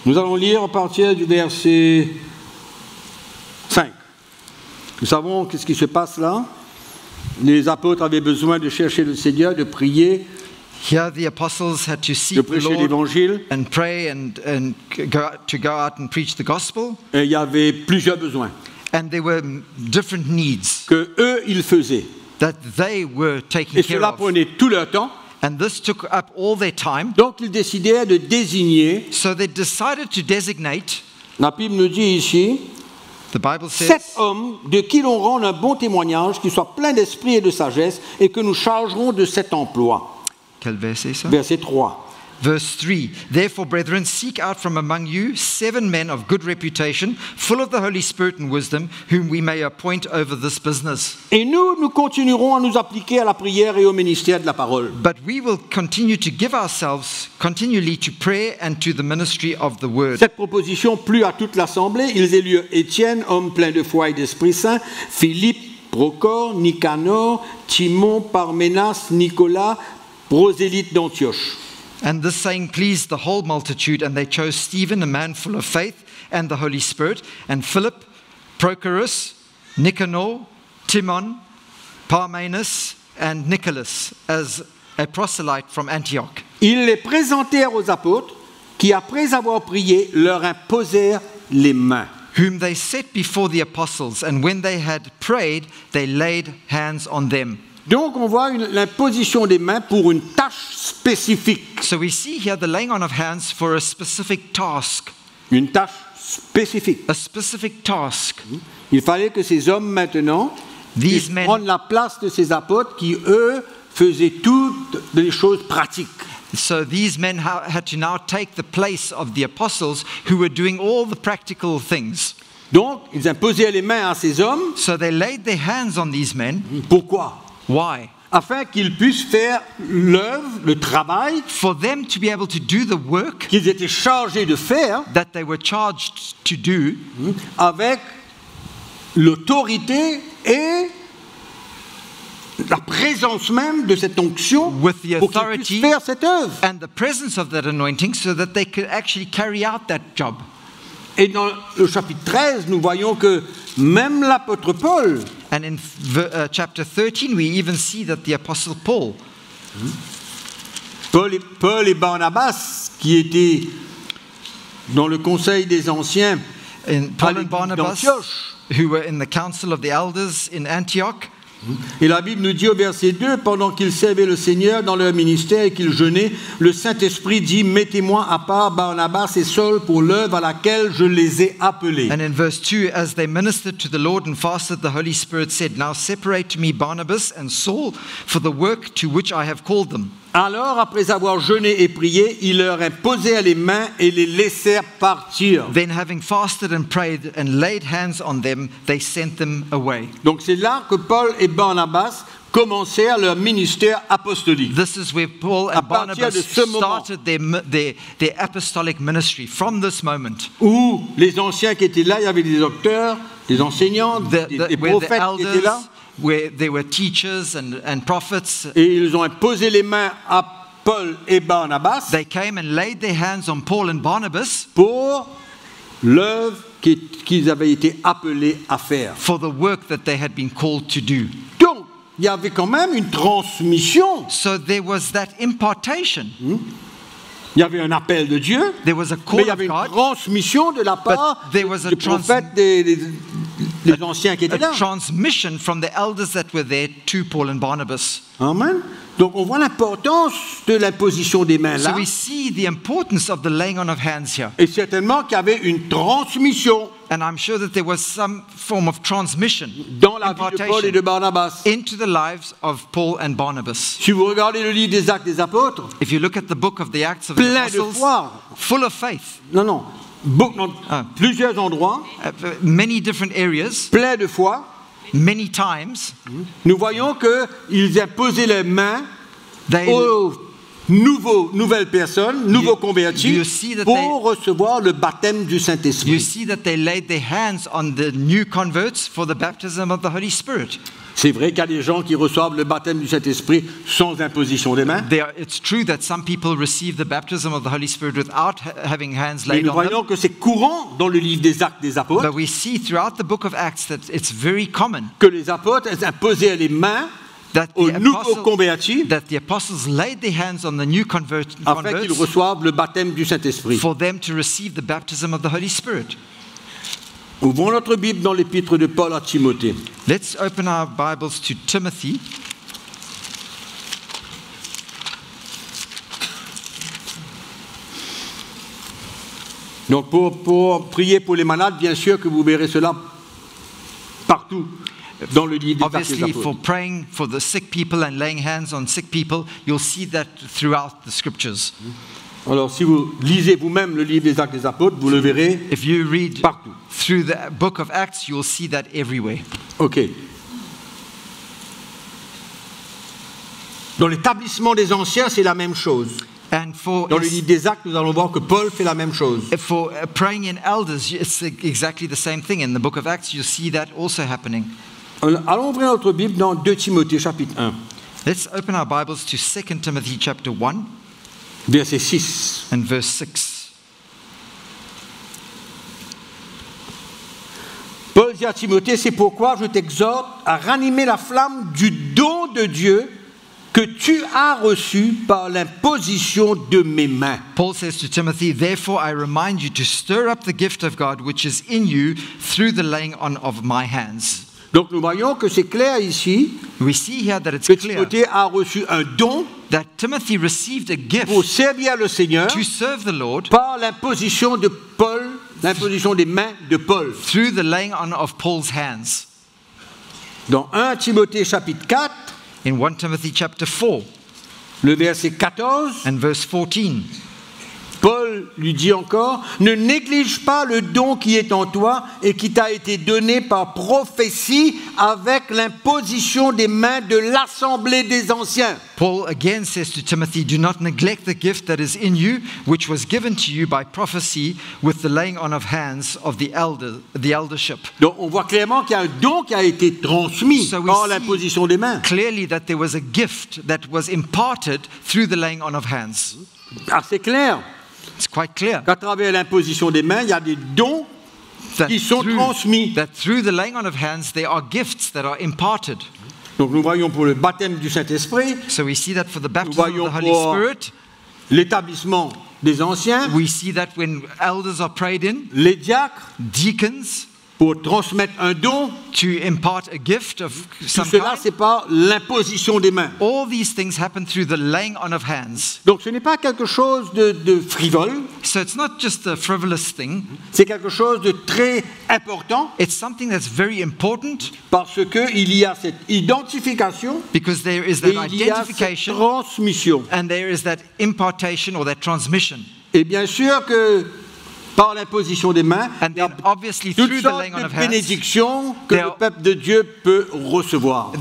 nous allons lire à partir du verset 5. Nous savons qu'est-ce qui se passe là. Les apôtres avaient besoin de chercher le Seigneur, de prier, here the apostles had to de seek the prêcher Lord l'évangile. and pray and go out and preach the gospel. Et il y avait plusieurs besoins And there were different needs que eux ils faisaient. that they were taking Et care cela of. prenait tout leur temps. And this took up all their time. Donc ils décidèrent de désigner. So they decided to designate, La Bible nous dit ici, the Bible 7 says, hommes de qui l'on rende un bon témoignage, qui soient pleins d'esprit et de sagesse, et que nous chargerons de cet emploi. quel verset ça? Verset 3. Verse 3, therefore, brethren, seek out from among you 7 men of good reputation, full of the Holy Spirit and wisdom, whom we may appoint over this business. Et nous continuerons à nous appliquer à la prière et au ministère de la parole. But we will continue to give ourselves continually to prayer and to the ministry of the word. Cette proposition plut à toute l'assemblée. Ils élurent Étienne, homme plein de foi et d'Esprit Saint, Philippe, Procor, Nicanor, Timon, Parménas, Nicolas, prosélyte d'Antioche. And this saying pleased the whole multitude, and they chose Stephen, a man full of faith and the Holy Spirit, and Philip, Prochorus, Nicanor, Timon, Parmenas, and Nicholas as a proselyte from Antioch. Ils les présentèrent aux apôtres, qui après avoir prié, leur imposèrent les mains. Whom they set before the apostles, and when they had prayed, they laid hands on them. Donc on voit l'imposition des mains pour une tâche spécifique. So we see here the laying on of hands for a specific task. Une tâche spécifique. A specific task. Il fallait que ces hommes maintenant These puissent men- prendre la place de ces apôtres qui, eux, faisaient toutes les choses pratiques. So these men had to now take the place of the apostles who were doing all the practical things. Donc, ils imposaient les mains à ces hommes. So they laid their hands on these men. Pourquoi? Why? Afin qu'ils puissent faire l'œuvre, le travail For them to be able to do the work qu'ils étaient chargés de faire that they were charged to do avec l'autorité et la présence même de cette onction With the pour qu'ils authority puissent faire cette œuvre. and the presence of that anointing so that they could actually carry out that job. Et dans le chapitre 13, nous voyons que même l'apôtre Paul, And in chapter 13, we even see that the apostle Paul, Paul et Barnabas, qui étaient dans le conseil des anciens in à Paul and l'église Barnabas, d'Antioche. who were in the council of the elders in Antioch, Et la Bible nous dit au verset 2, pendant qu'ils servaient le Seigneur dans leur ministère et qu'ils jeûnaient, le Saint-Esprit dit, mettez-moi à part Barnabas et Saul pour l'œuvre à laquelle je les ai appelés. and in verse 2, as they ministered to the Lord and fasted, the Holy Spirit said, now separate to me Barnabas and Saul for the work to which I have called them. Alors, après avoir jeûné et prié, ils leur imposèrent les mains et les laissèrent partir. Then, having fasted and prayed and laid hands on them, they sent them away. Donc c'est là que Paul et Barnabas commencèrent leur ministère apostolique. This is where Paul À and partir Barnabas de ce moment. started their apostolic ministry. From this moment, Où les anciens qui étaient là, il y avait des docteurs, des enseignants, des where the prophètes qui étaient là. elders, where there were teachers and prophets, Et ils ont imposé les mains à Paul et Barnabas they came and laid their hands on Paul and Barnabas pour l'œuvre qu'ils avaient été appelés à faire. for the work that they had been called to do. Donc, il y avait quand même une transmission. So there was that impartation. Il y avait un appel de Dieu, There was a mais call il y of avait une God, transmission de la part But there was a des prophètes, des anciens qui étaient a là. transmission from the elders that were there to Paul and Barnabas. Amen. Donc on voit l'importance de l'imposition des mains So là. we see the importance of the laying on of hands here. Et certainement qu'il y avait une transmission And I'm sure that there was some form of transmission, dans la vie de Paul et de impartation Barnabas. into the lives of Paul and Barnabas. Si vous regardez le livre des Actes des Apôtres, If you look at the book of the Acts of the plein de Apostles, fois, full of faith, non, dans plusieurs endroits, many different areas, plein de fois, many times, nous voyons qu'ils imposaient les mains they aux nouvelles personnes, nouveaux you convertis, see that pour recevoir le baptême du you Saint-Esprit. see that they laid their hands on the new converts for the baptism of the Holy Spirit. C'est vrai qu'il y a des gens qui reçoivent le baptême du Saint-Esprit sans imposition des mains. It's true that some people receive the baptism of the Holy Spirit without having hands Mais laid nous on them. voyons que c'est courant dans le livre des Actes des Apôtres But we see throughout the book of Acts that it's very common que les apôtres imposaient les mains that aux nouveaux convertis the apostles laid their hands on the new afin qu'ils converts reçoivent le baptême du Saint-Esprit. for them to receive the baptism of the Holy Spirit. Ouvrons notre Bible dans l'épître de Paul à Timothée. Let's open our Bibles to Timothy. Donc pour prier pour les malades, bien sûr que vous verrez cela partout dans le livre des Actes des Obviously, for Apôtres. praying for the sick people and laying hands on sick people, you'll see that throughout the scriptures. Alors si vous lisez vous-même le livre des Actes des Apôtres, vous le verrez If you read partout. through the book of Acts, you'll see that everywhere. Ok. Dans l'établissement des anciens, c'est la même chose. And for Dans le livre des Actes, nous allons voir que Paul fait la même chose. praying in elders, it's exactly the same thing. In the book of Acts, you'll see that also happening. Allons ouvrir notre Bible dans 2 Timothée chapitre 1, Let's open our Bibles to 2 Timothy chapter 1 verset 6. and verse 6. Paul dit à Timothée, c'est pourquoi je t'exhorte à ranimer la flamme du don de Dieu que tu as reçu par l'imposition de mes mains. Paul says to Timothy, therefore I remind you to stir up the gift of God which is in you through the laying on of my hands. Donc nous voyons que c'est clair ici We see here that it's que clear Timothée a reçu un don that Timothy received a pour gift servir le Seigneur to serve the Lord par l'imposition de Paul, l'imposition des mains de Paul. through the laying on of Paul's hands. Dans 1 Timothée chapitre 4, In 1 Timothy chapter 4 le verset 14, and verse 14, Paul lui dit encore, ne néglige pas le don qui est en toi et qui t'a été donné par prophétie avec l'imposition des mains de l'assemblée des anciens. Paul again says to Timothy, do not neglect the gift that is in you, which was given to you by prophecy with the laying on of hands of the eldership. Donc on voit clairement qu'il y a un don qui a été transmis So we par see l'imposition des mains. clearly that there was a gift that was imparted through the laying on of hands. Assez clair It's quite clear qu'à travers l'imposition des mains, il y a des dons that qui sont transmis. through the laying on of hands, there are gifts that are imparted. Donc nous voyons pour le baptême du Saint-Esprit, So we see that for the nous baptism of voyons the Holy pour Spirit. l'établissement des anciens, We see that when elders are prayed in, les diacres, deacons, pour transmettre un don, to impart a gift of tout some cela, kind. c'est par l'imposition des mains. All these things happen through the laying on of hands. Donc ce n'est pas quelque chose de frivole, So it's not just a frivolous thing. c'est quelque chose de très important It's something that's very important parce qu'il y a cette identification because there is et that il y a cette identification transmission. and there is that impartation or that transmission. Et bien sûr que par l'imposition des mains, And il y a then obviously toutes through the sortes laying on de of hands, bénédictions que there le are- peuple de Dieu peut recevoir.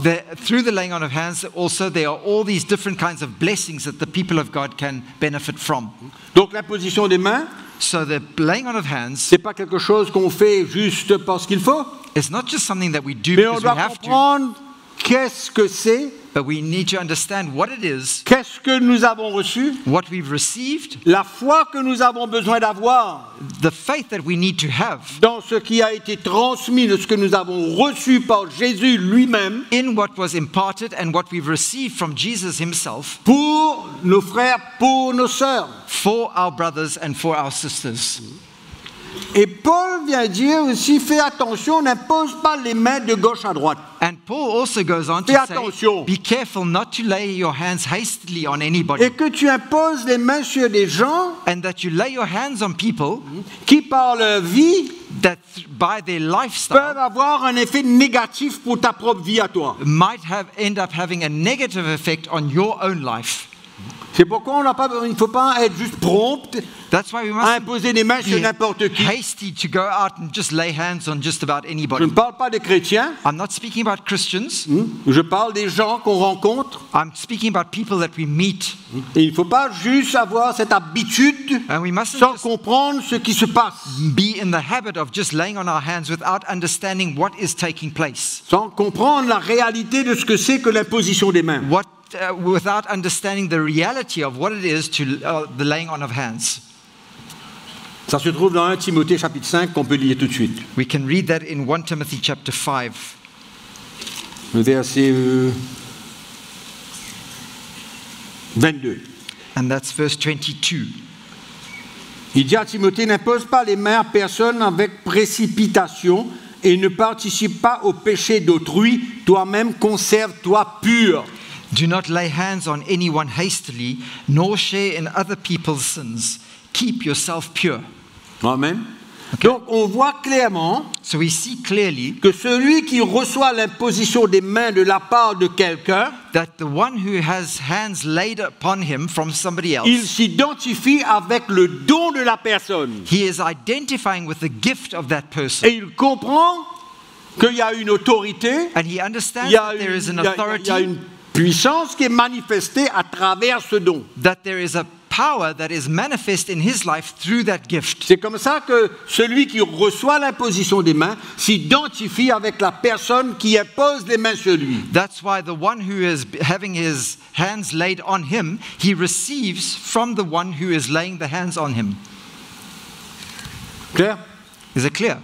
through the laying on of hands also there are all these different kinds of blessings that the people of God can benefit from. Donc l'imposition des mains, So the laying on of hands c'est pas quelque chose qu'on fait juste parce qu'il faut, is not just something that we do mais on because we doit have to, comprendre qu'est-ce que c'est, but we need to understand what it is, qu'est-ce que nous avons reçu, what we've received, la foi que nous avons besoin d'avoir the faith that we need to have dans ce qui a été transmis, de ce que nous avons reçu par Jésus lui-même in what was imparted and what we've received from Jesus himself pour nos frères, pour nos sœurs. for our brothers and for our sisters. Et Paul vient dire aussi, fais attention, n'impose pas les mains de gauche à droite. And Paul also goes on to Fais say, attention. be careful not to lay your hands hastily on anybody, Et que tu imposes les mains sur des gens and that you lay your hands on people qui, par leur vie, that by their peuvent lifestyle avoir un effet négatif pour ta propre vie à toi. might end up having a negative effect on your own life. C'est pourquoi il ne faut pas être juste prompt That's why we à must imposer les mains sur be n'importe qui. hasty to go out and just lay hands on just about Je anybody. ne parle pas des chrétiens, I'm not speaking about Christians. je parle des gens qu'on rencontre. I'm speaking about people that we meet. Et il ne faut pas juste avoir cette habitude And we mustn't sans just comprendre ce qui se passe, be in the habit of just laying on our hands without understanding what is taking place. sans comprendre la réalité de ce que c'est que l'imposition des mains. Without understanding the reality of what it is to the laying on of hands. Ça se trouve dans 1 Timothée chapitre 5 qu'on peut lire tout de suite. We can read that in 1 Timothy chapter 5. Le verset 22. And that's verse 22. Il dit à Timothée, n'impose pas les mains à personne avec précipitation et ne participe pas au péché d'autrui. Toi-même, conserve-toi pur. Do not lay hands on anyone hastily, nor share in other people's sins. Keep yourself pure. Amen. Okay. Donc, on voit clairement So we see clearly que celui qui reçoit l'imposition des mains de la part de quelqu'un, that the one who has hands laid upon him from somebody il else, s'identifie avec le don de la personne. he is identifying with the gift of that person. Et il comprend qu'il y a une autorité, And he understands il y a that there is an il y a authority, une puissance qui est manifestée à travers ce don. that there is a power that is manifest in his life through that gift. C'est comme ça que celui qui reçoit l'imposition des mains s'identifie avec la personne qui impose les mains sur lui. That's why the one who is having his hands laid on him, he receives from the one who is laying the hands on him. Clair? Is it clear?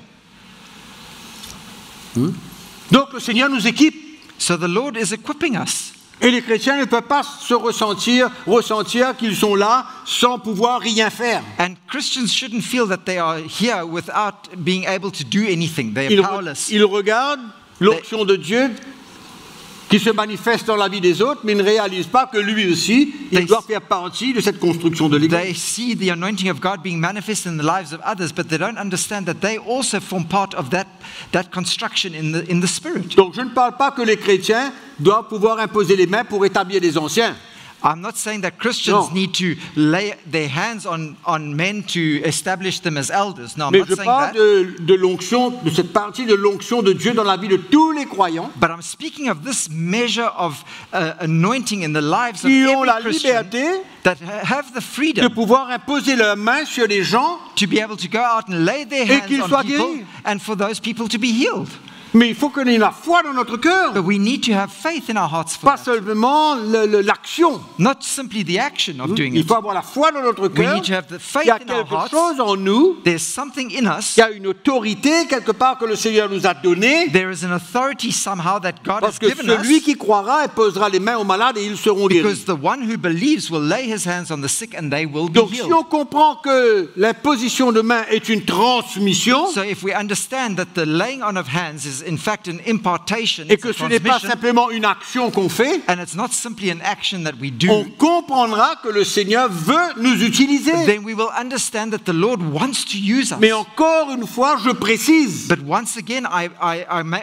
Donc le Seigneur nous équipe. So the Lord is equipping us. Et les chrétiens ne peuvent pas se ressentir qu'ils sont là sans pouvoir rien faire. And Christians shouldn't feel that they are here without being able to do anything. They are powerless. Ils regardent l'onction de Dieu qui se manifeste dans la vie des autres, mais ils ne réalisent pas que lui aussi, il doit faire partie de cette construction de They l'Église. see the anointing of God being manifest in the lives of others, but they don't understand that they also form part of that construction in the Spirit. Donc je ne parle pas que les chrétiens doivent pouvoir imposer les mains pour établir les anciens. I'm not saying that Christians No. need to lay their hands on men to establish them as elders. No, I'm Mais not je saying parle that. de l'onction, de cette partie de l'onction de Dieu dans la vie de tous les croyants But I'm speaking of this measure of anointing in the lives of qui ont la every Christian liberté that have the de freedom pouvoir imposer leurs mains sur les gens to be able to go out and lay their Et hands qu'ils on soient people guéris. and for those people to be healed. Mais il faut qu'on ait la foi dans notre cœur. But we need to have faith in our hearts for Pas that. seulement l'action. Not simply the action of doing Il it. faut avoir la foi dans notre We cœur. need to have the Il y a faith in our quelque hearts. chose en nous. There's something in us. Il y a une autorité quelque part que le Seigneur nous a donnée. There is an authority somehow that God Parce has que given celui us. qui croira et posera les mains aux malades et ils seront guéris. Because the one who believes will lay his hands on the sick and they will be Donc si healed. on comprend que l'imposition de main est une transmission So if we understand that the laying on of hands is in fact an impartation, et it's que a ce n'est pas transmission, simplement une action qu'on fait, and it's not simply an action that we on do, comprendra que le Seigneur veut nous utiliser. then we will understand that the Lord wants to use us. Mais encore une fois, je précise, But once again, I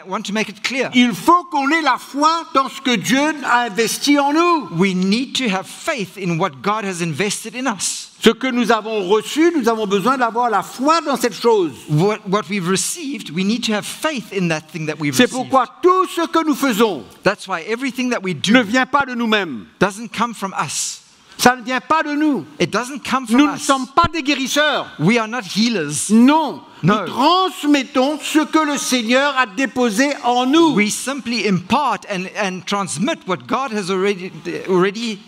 want to make it clear. il faut qu'on ait la foi dans ce que Dieu a investi en nous. We need to have faith in what God has invested in us. Ce que nous avons reçu, nous avons besoin d'avoir la foi dans cette chose. What we've received, we need to have faith in that thing that we've C'est received. pourquoi tout ce que nous faisons That's why everything that we ne do vient pas de nous-mêmes. doesn't come from us. Ça ne vient pas de nous. It doesn't come Nous from ne us. sommes pas des guérisseurs. We are not healers. Non. No. Nous transmettons ce que le Seigneur a déposé en nous. We simply impart and transmit what God has already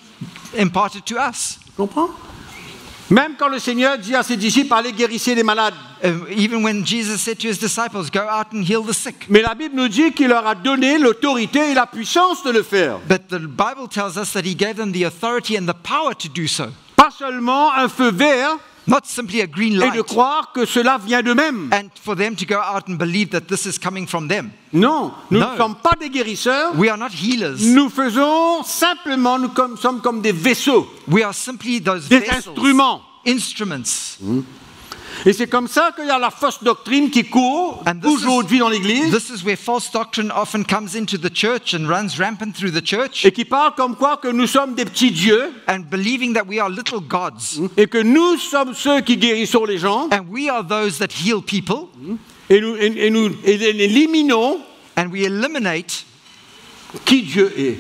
imparted to us. Tu comprends? Même quand le Seigneur dit à ses disciples, allez guérissez les malades. Even when Jesus said to his disciples, go out and heal the sick. Mais la Bible nous dit qu'il leur a donné l'autorité et la puissance de le faire. But the Bible tells us that he gave them the authority and the power to do so. Pas seulement un feu vert Not simply a green et de light croire que cela vient d'eux-mêmes. and for them to go out and believe that this is coming from them. Non, nous No. ne sommes pas des guérisseurs. We are not healers. Nous faisons simplement, sommes comme des vaisseaux, We are simply those des vessels, instruments. instruments. Et c'est comme ça qu'il y a la fausse doctrine qui court And this aujourd'hui dans l'Église This is where false doctrine often comes into the church and runs rampant through the church, et qui parle comme quoi que nous sommes des petits dieux and believing that we are little gods et que nous sommes ceux qui guérissons les gens and we are those that heal people, et nous éliminons and we eliminate qui Dieu est.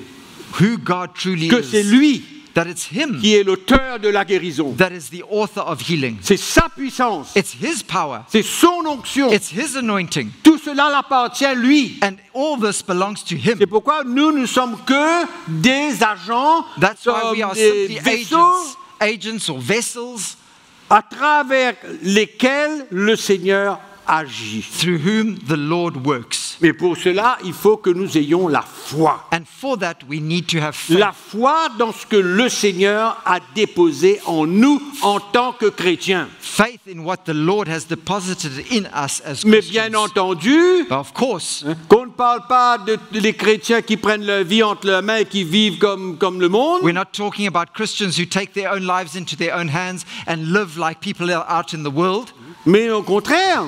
who God truly Que c'est is. lui That it's Him qui est l'auteur de la guérison. that is the author of healing. C'est sa puissance, It's His power. c'est son onction. It's His anointing. Tout cela l'appartient à lui. And all this belongs to Him. C'est pourquoi nous ne sommes que des agents, That's why we sommes are des simply vaisseaux agents or vessels à travers lesquels le Seigneur agit. through whom the Lord works. Mais pour cela, il faut que nous ayons la foi. And for that, we need to have faith. La foi dans ce que le Seigneur a déposé en nous en tant que chrétiens. Faith in what the Lord has deposited in us as Mais Christians. bien entendu, But of course, qu'on ne parle pas des chrétiens qui prennent leur vie entre leurs mains et qui vivent comme le monde. we're not talking about Christians who take their own lives into their own hands and live like people out in the world. Mais au contraire,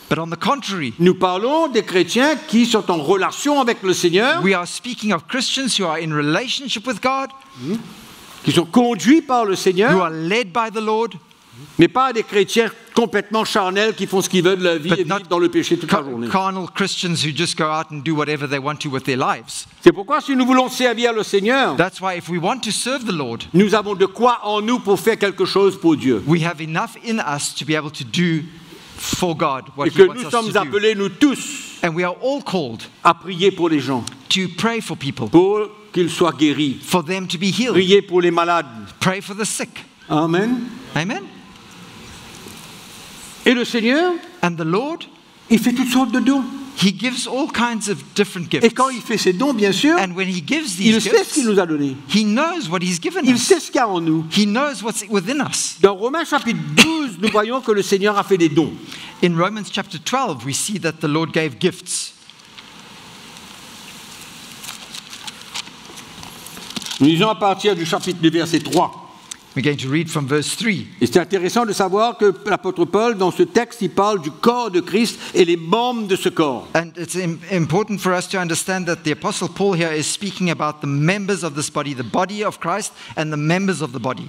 But on the contrary, nous parlons des chrétiens qui sont en relation avec le Seigneur, we are speaking of Christians who are in relationship with God, qui sont conduits par le who Seigneur, are led by the Lord, mais pas des chrétiens complètement charnels qui font ce qu'ils veulent de leur vie But et not vivent dans le péché toute la journée. carnal Christians who just go out and do whatever they want to with their lives. C'est pourquoi si nous voulons servir le Seigneur, That's why if we want to serve the Lord, nous avons de quoi en nous pour faire quelque chose pour Dieu. we have enough in us to be able to do for God what Et He que wants nous us sommes to do. appelés, nous tous, And we are all called à prier pour les gens, to pray for people, pour qu'ils soient guéris. for them to be healed, Prier pour les malades. pray for the sick. Amen. Amen. Et le Seigneur, And the Lord, il fait toutes sortes de dons. He gives all kinds of different Et gifts. quand il fait ses dons, bien sûr, And when He gives il these sait ce gifts, qu'il nous a donné. He knows what He's given Il us. sait ce qu'il y a en nous. He knows what's within us. Dans Romains chapitre 12, nous voyons que le Seigneur a fait des dons. In Romans chapter 12, we see that the Lord gave gifts. Nous lisons à partir du chapitre du verset 3. We're going to read from verse 3. Et c'est intéressant de savoir que l'apôtre Paul, dans ce texte, il parle du corps de Christ et les membres de ce corps. And it's important for us to understand that the Apostle Paul here is speaking about the members of this body, the body of Christ and the members of the body.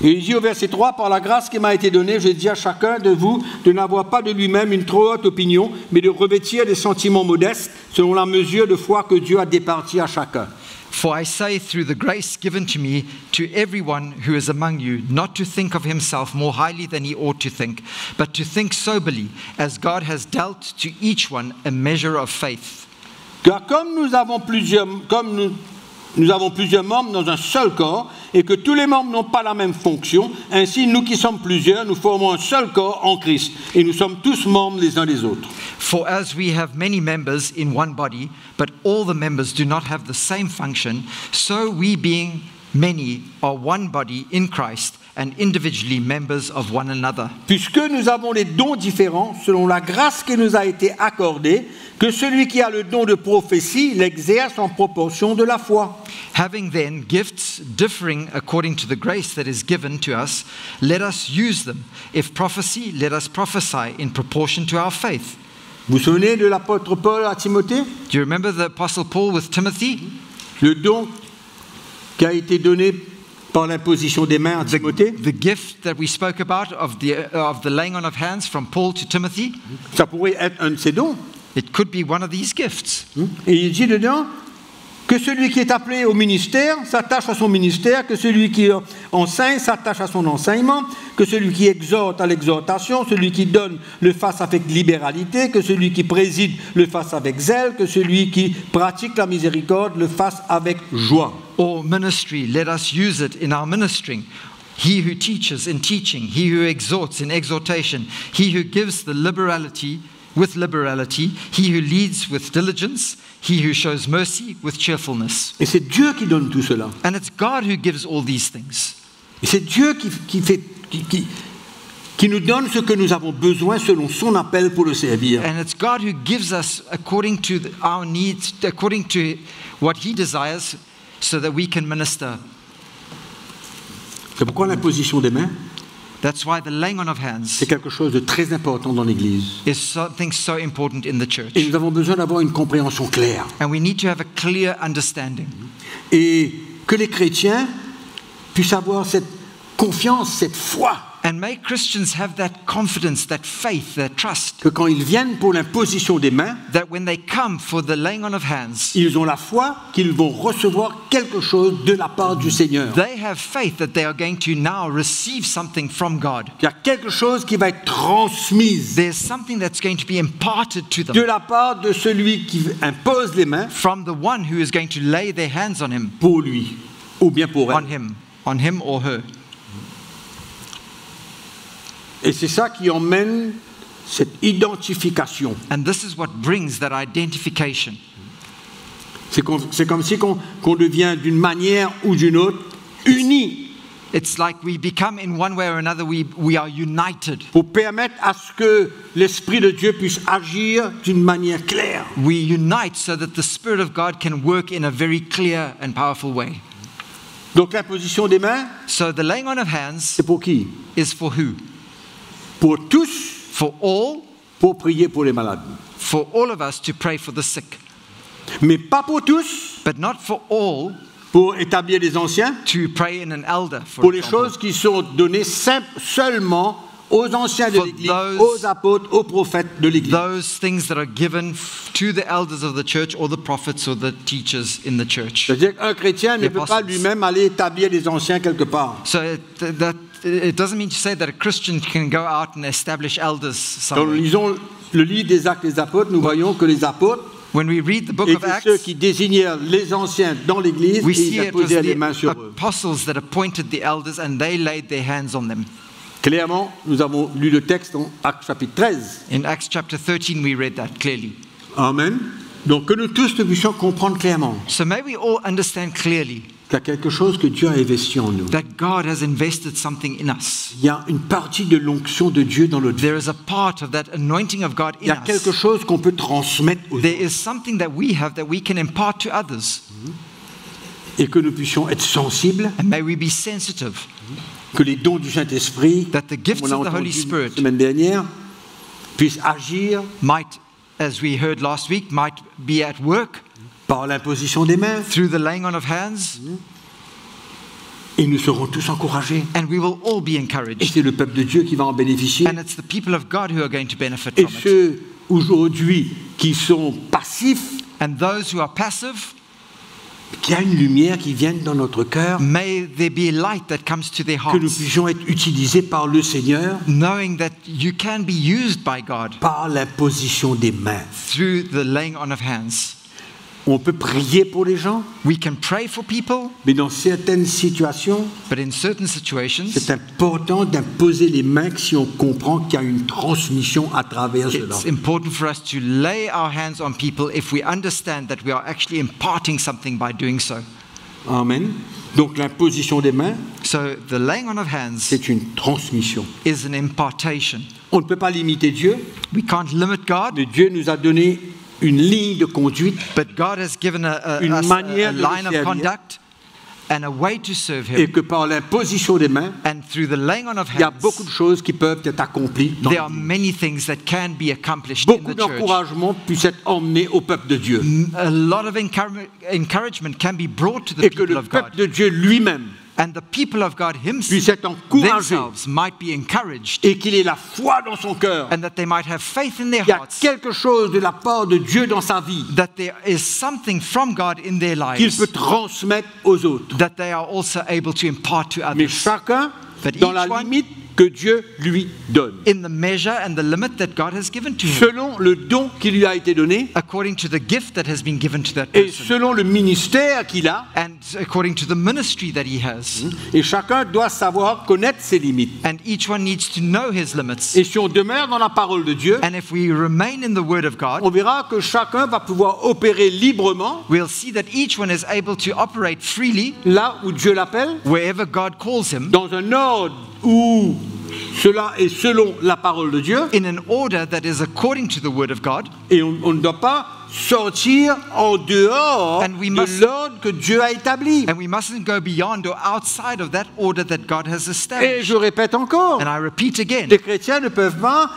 Et il dit au verset 3, « Par la grâce qui m'a été donnée, je dis à chacun de vous de n'avoir pas de lui-même une trop haute opinion, mais de revêtir des sentiments modestes selon la mesure de foi que Dieu a départie à chacun. » For I say through the grace given to me to everyone who is among you, not to think of himself more highly than he ought to think, but to think soberly, as God has dealt to each one a measure of faith. Car comme nous avons plusieurs membres dans un seul corps, et que tous les membres n'ont pas la même fonction, ainsi nous qui sommes plusieurs, nous formons un seul corps en Christ, et nous sommes tous membres les uns des autres. For as we have many members in one body, but all the members do not have the same function, so we being many are one body in Christ, and individually members of one another. Puisque nous avons des dons différents, selon la grâce qui nous a été accordée, que celui qui a le don de prophétie l'exerce en proportion de la foi. Having then gifts differing according to the grace that is given to us, let us use them. If prophecy, let us prophesy in proportion to our faith. Vous vous souvenez de l'apôtre Paul à Timothée? Do you remember the Apostle Paul with Timothy? Le don qui a été donné par l'imposition des mains à Timothée. The gift that we spoke about of the laying on of hands from Paul to Timothy. Ça pourrait être un de ces dons. It could be one of these gifts. Et il dit dedans que celui qui est appelé au ministère s'attache à son ministère, que celui qui enseigne s'attache à son enseignement, que celui qui exhorte à l'exhortation, celui qui donne le fasse avec libéralité, que celui qui préside le fasse avec zèle, que celui qui pratique la miséricorde le fasse avec joie. Or ministry, let us use it in our ministering. He who teaches in teaching, he who exhorts in exhortation, he who gives the liberality with liberality, he who leads with diligence, he who shows mercy with cheerfulness. Et c'est Dieu qui donne tout cela. And it's God who gives all these things. Et c'est Dieu qui nous donne ce que nous avons besoin selon son appel pour le servir. And it's God who gives us according to our needs, according to what he desires, so that we can minister. C'est pourquoi l'imposition des mains, That's why the laying on of hands c'est quelque chose de très important dans l'Église. is something so important in the church. Et nous avons besoin d'avoir une compréhension claire. And we need to have a clear understanding. Et que les chrétiens puissent avoir cette confiance, cette foi, And may Christians have that confidence, that faith, that trust, que quand ils viennent pour l'imposition des mains, that when they come for the laying on of hands, ils ont la foi qu'ils vont recevoir quelque chose de la part du Seigneur. they have faith that they are going to now receive something from God. Il y a quelque chose qui va être transmis There's something that's going to be imparted to de them la part de celui qui impose les mains from the one who is going to lay their hands on him, pour lui, ou bien pour elle. on him or her. Et c'est ça qui emmène cette identification. And this is what brings that identification. C'est comme si qu'on devient d'une manière ou d'une autre unis It's like we become in one way or another, we are united. pour permettre à ce que l'Esprit de Dieu puisse agir d'une manière claire. We unite so that the Spirit of God can work in a very clear and powerful way. Donc l'imposition des mains, So the laying on of hands c'est pour qui? is for who? Pour tous, For pour prier pour les malades. all of us to pray for the sick. Mais pas pour tous, But not for all pour établir les anciens, to pray in an elder, for pour les example. choses qui sont données seulement aux anciens de For l'Église, those- aux apôtres, aux prophètes de l'Église. Those things that are given to the elders of the church or the prophets or the teachers in the church. C'est-à-dire qu'un chrétien ne Les peut pas apostles. lui-même aller établir les anciens quelque part. So it doesn't mean to say that a Christian can go out and establish elders Quand nous somewhere. lisons le livre des Actes des Apôtres, nous voyons que les apôtres When we read the book of étaient ceux Acts, qui désignèrent les anciens dans l'Église we et see ils it was apposaient les the mains sur eux. apostles that appointed the elders and they laid their hands on them. Clairement, nous avons lu le texte dans Actes chapitre 13. In Acts chapter 13, we read that clearly. Amen. Donc que nous tous nous puissions comprendre clairement So may we all understand clearly qu'il y a quelque chose que Dieu a investi en nous. that God has invested something in us. Il y a une partie de l'onction de Dieu dans notre vie. There is a part of that anointing of God Il y in a quelque us. chose qu'on peut transmettre aux There autres is something that we have that we can impart to others. et que nous puissions être sensibles, And may we be sensitive que les dons du Saint-Esprit, that the gifts comme on a of the Holy entendu Spirit la semaine dernière, puissent agir might, as we heard last week, might be at work par l'imposition des mains through the laying on of hands, et nous serons tous encouragés. and we will all be Et encouraged. c'est le peuple de Dieu qui va en bénéficier. And it's the people of God who are going to benefit Et from it. ceux aujourd'hui qui sont passifs, And those who are passive, qu'il y a une lumière qui vienne dans notre cœur, May there be a light that comes to their que nous hearts, puissions être utilisés par le Seigneur knowing that you can be used by God par l'imposition des mains. through the laying on of hands. On peut prier pour les gens, We can pray for people, mais dans certaines situations, but in certain situations, c'est important d'imposer les mains si on comprend qu'il y a une transmission à travers cela. it's important for us to lay our hands on people if we understand that we are actually imparting something by doing so. Amen. Donc l'imposition des mains, So the laying on of hands c'est une transmission. is an impartation. On ne peut pas limiter Dieu, We can't limit God, mais Dieu nous a donné une ligne de conduite, but God has given Une us manière a de le line of servir. conduct and a way to serve et Him. que par l'imposition des mains, And through the laying on of il y a hands, beaucoup de choses qui peuvent être accomplies dans there are l'Église. many things that can be accomplished in Beaucoup the church. d'encouragement puisse être emmené au peuple de Dieu. A lot of encouragement can be brought to the Et que people le of God. peuple de Dieu lui-même And the people of God puisse être encouragé themselves might be encouraged, et qu'il ait la foi dans son cœur. and that they might have faith in their Il y a hearts, quelque chose de la part de Dieu dans sa vie that there is something from God in their qu'il lives peut transmettre aux autres. that they are also able to impart to Mais others. chacun But dans each la one- limite que Dieu lui donne. In the measure and the limit that God has given to him, Selon le don qui lui a été donné according to the gift that has been given to that et person, selon le ministère qu'il a. and according to the ministry that he has. Et chacun doit savoir connaître ses limites. And each one needs to know his limits. Et si on demeure dans la parole de Dieu, And if we remain in the Word of on God, verra que chacun va pouvoir opérer librement we'll see that each one is able to operate freely là où Dieu l'appelle, wherever God calls him, dans un ordre où cela est selon la parole de Dieu. in an order that is according to the Word of God. Et on ne doit pas sortir en dehors And we de must- l'ordre que Dieu a établi. And we mustn't go beyond or outside of that order that God has Et established. je répète encore, And I repeat again, les chrétiens ne peuvent pas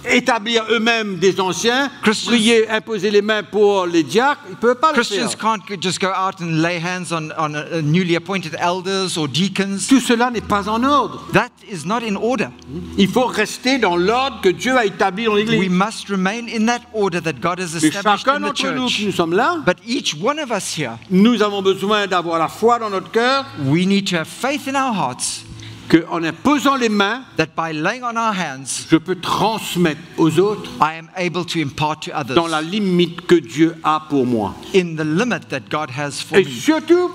établir eux-mêmes des anciens, Christians- prier, imposer les mains pour les diacres, ils ne peuvent pas le Christians faire. can't just go out and lay hands on newly appointed elders or deacons. Tout cela n'est pas en ordre. That is not in order. Il faut rester dans l'ordre que Dieu a établi dans We l'Église. must remain in that order that God has Mais established chacun in the d'entre nous church. qui nous sommes là, But each one of us here, nous avons besoin d'avoir la foi dans notre cœur, we need to have faith in our hearts qu'en imposant les mains, that by laying on our hands, je peux transmettre aux autres I am able to impart to others dans la limite que Dieu a pour moi. in the limit that God has for Et me. surtout,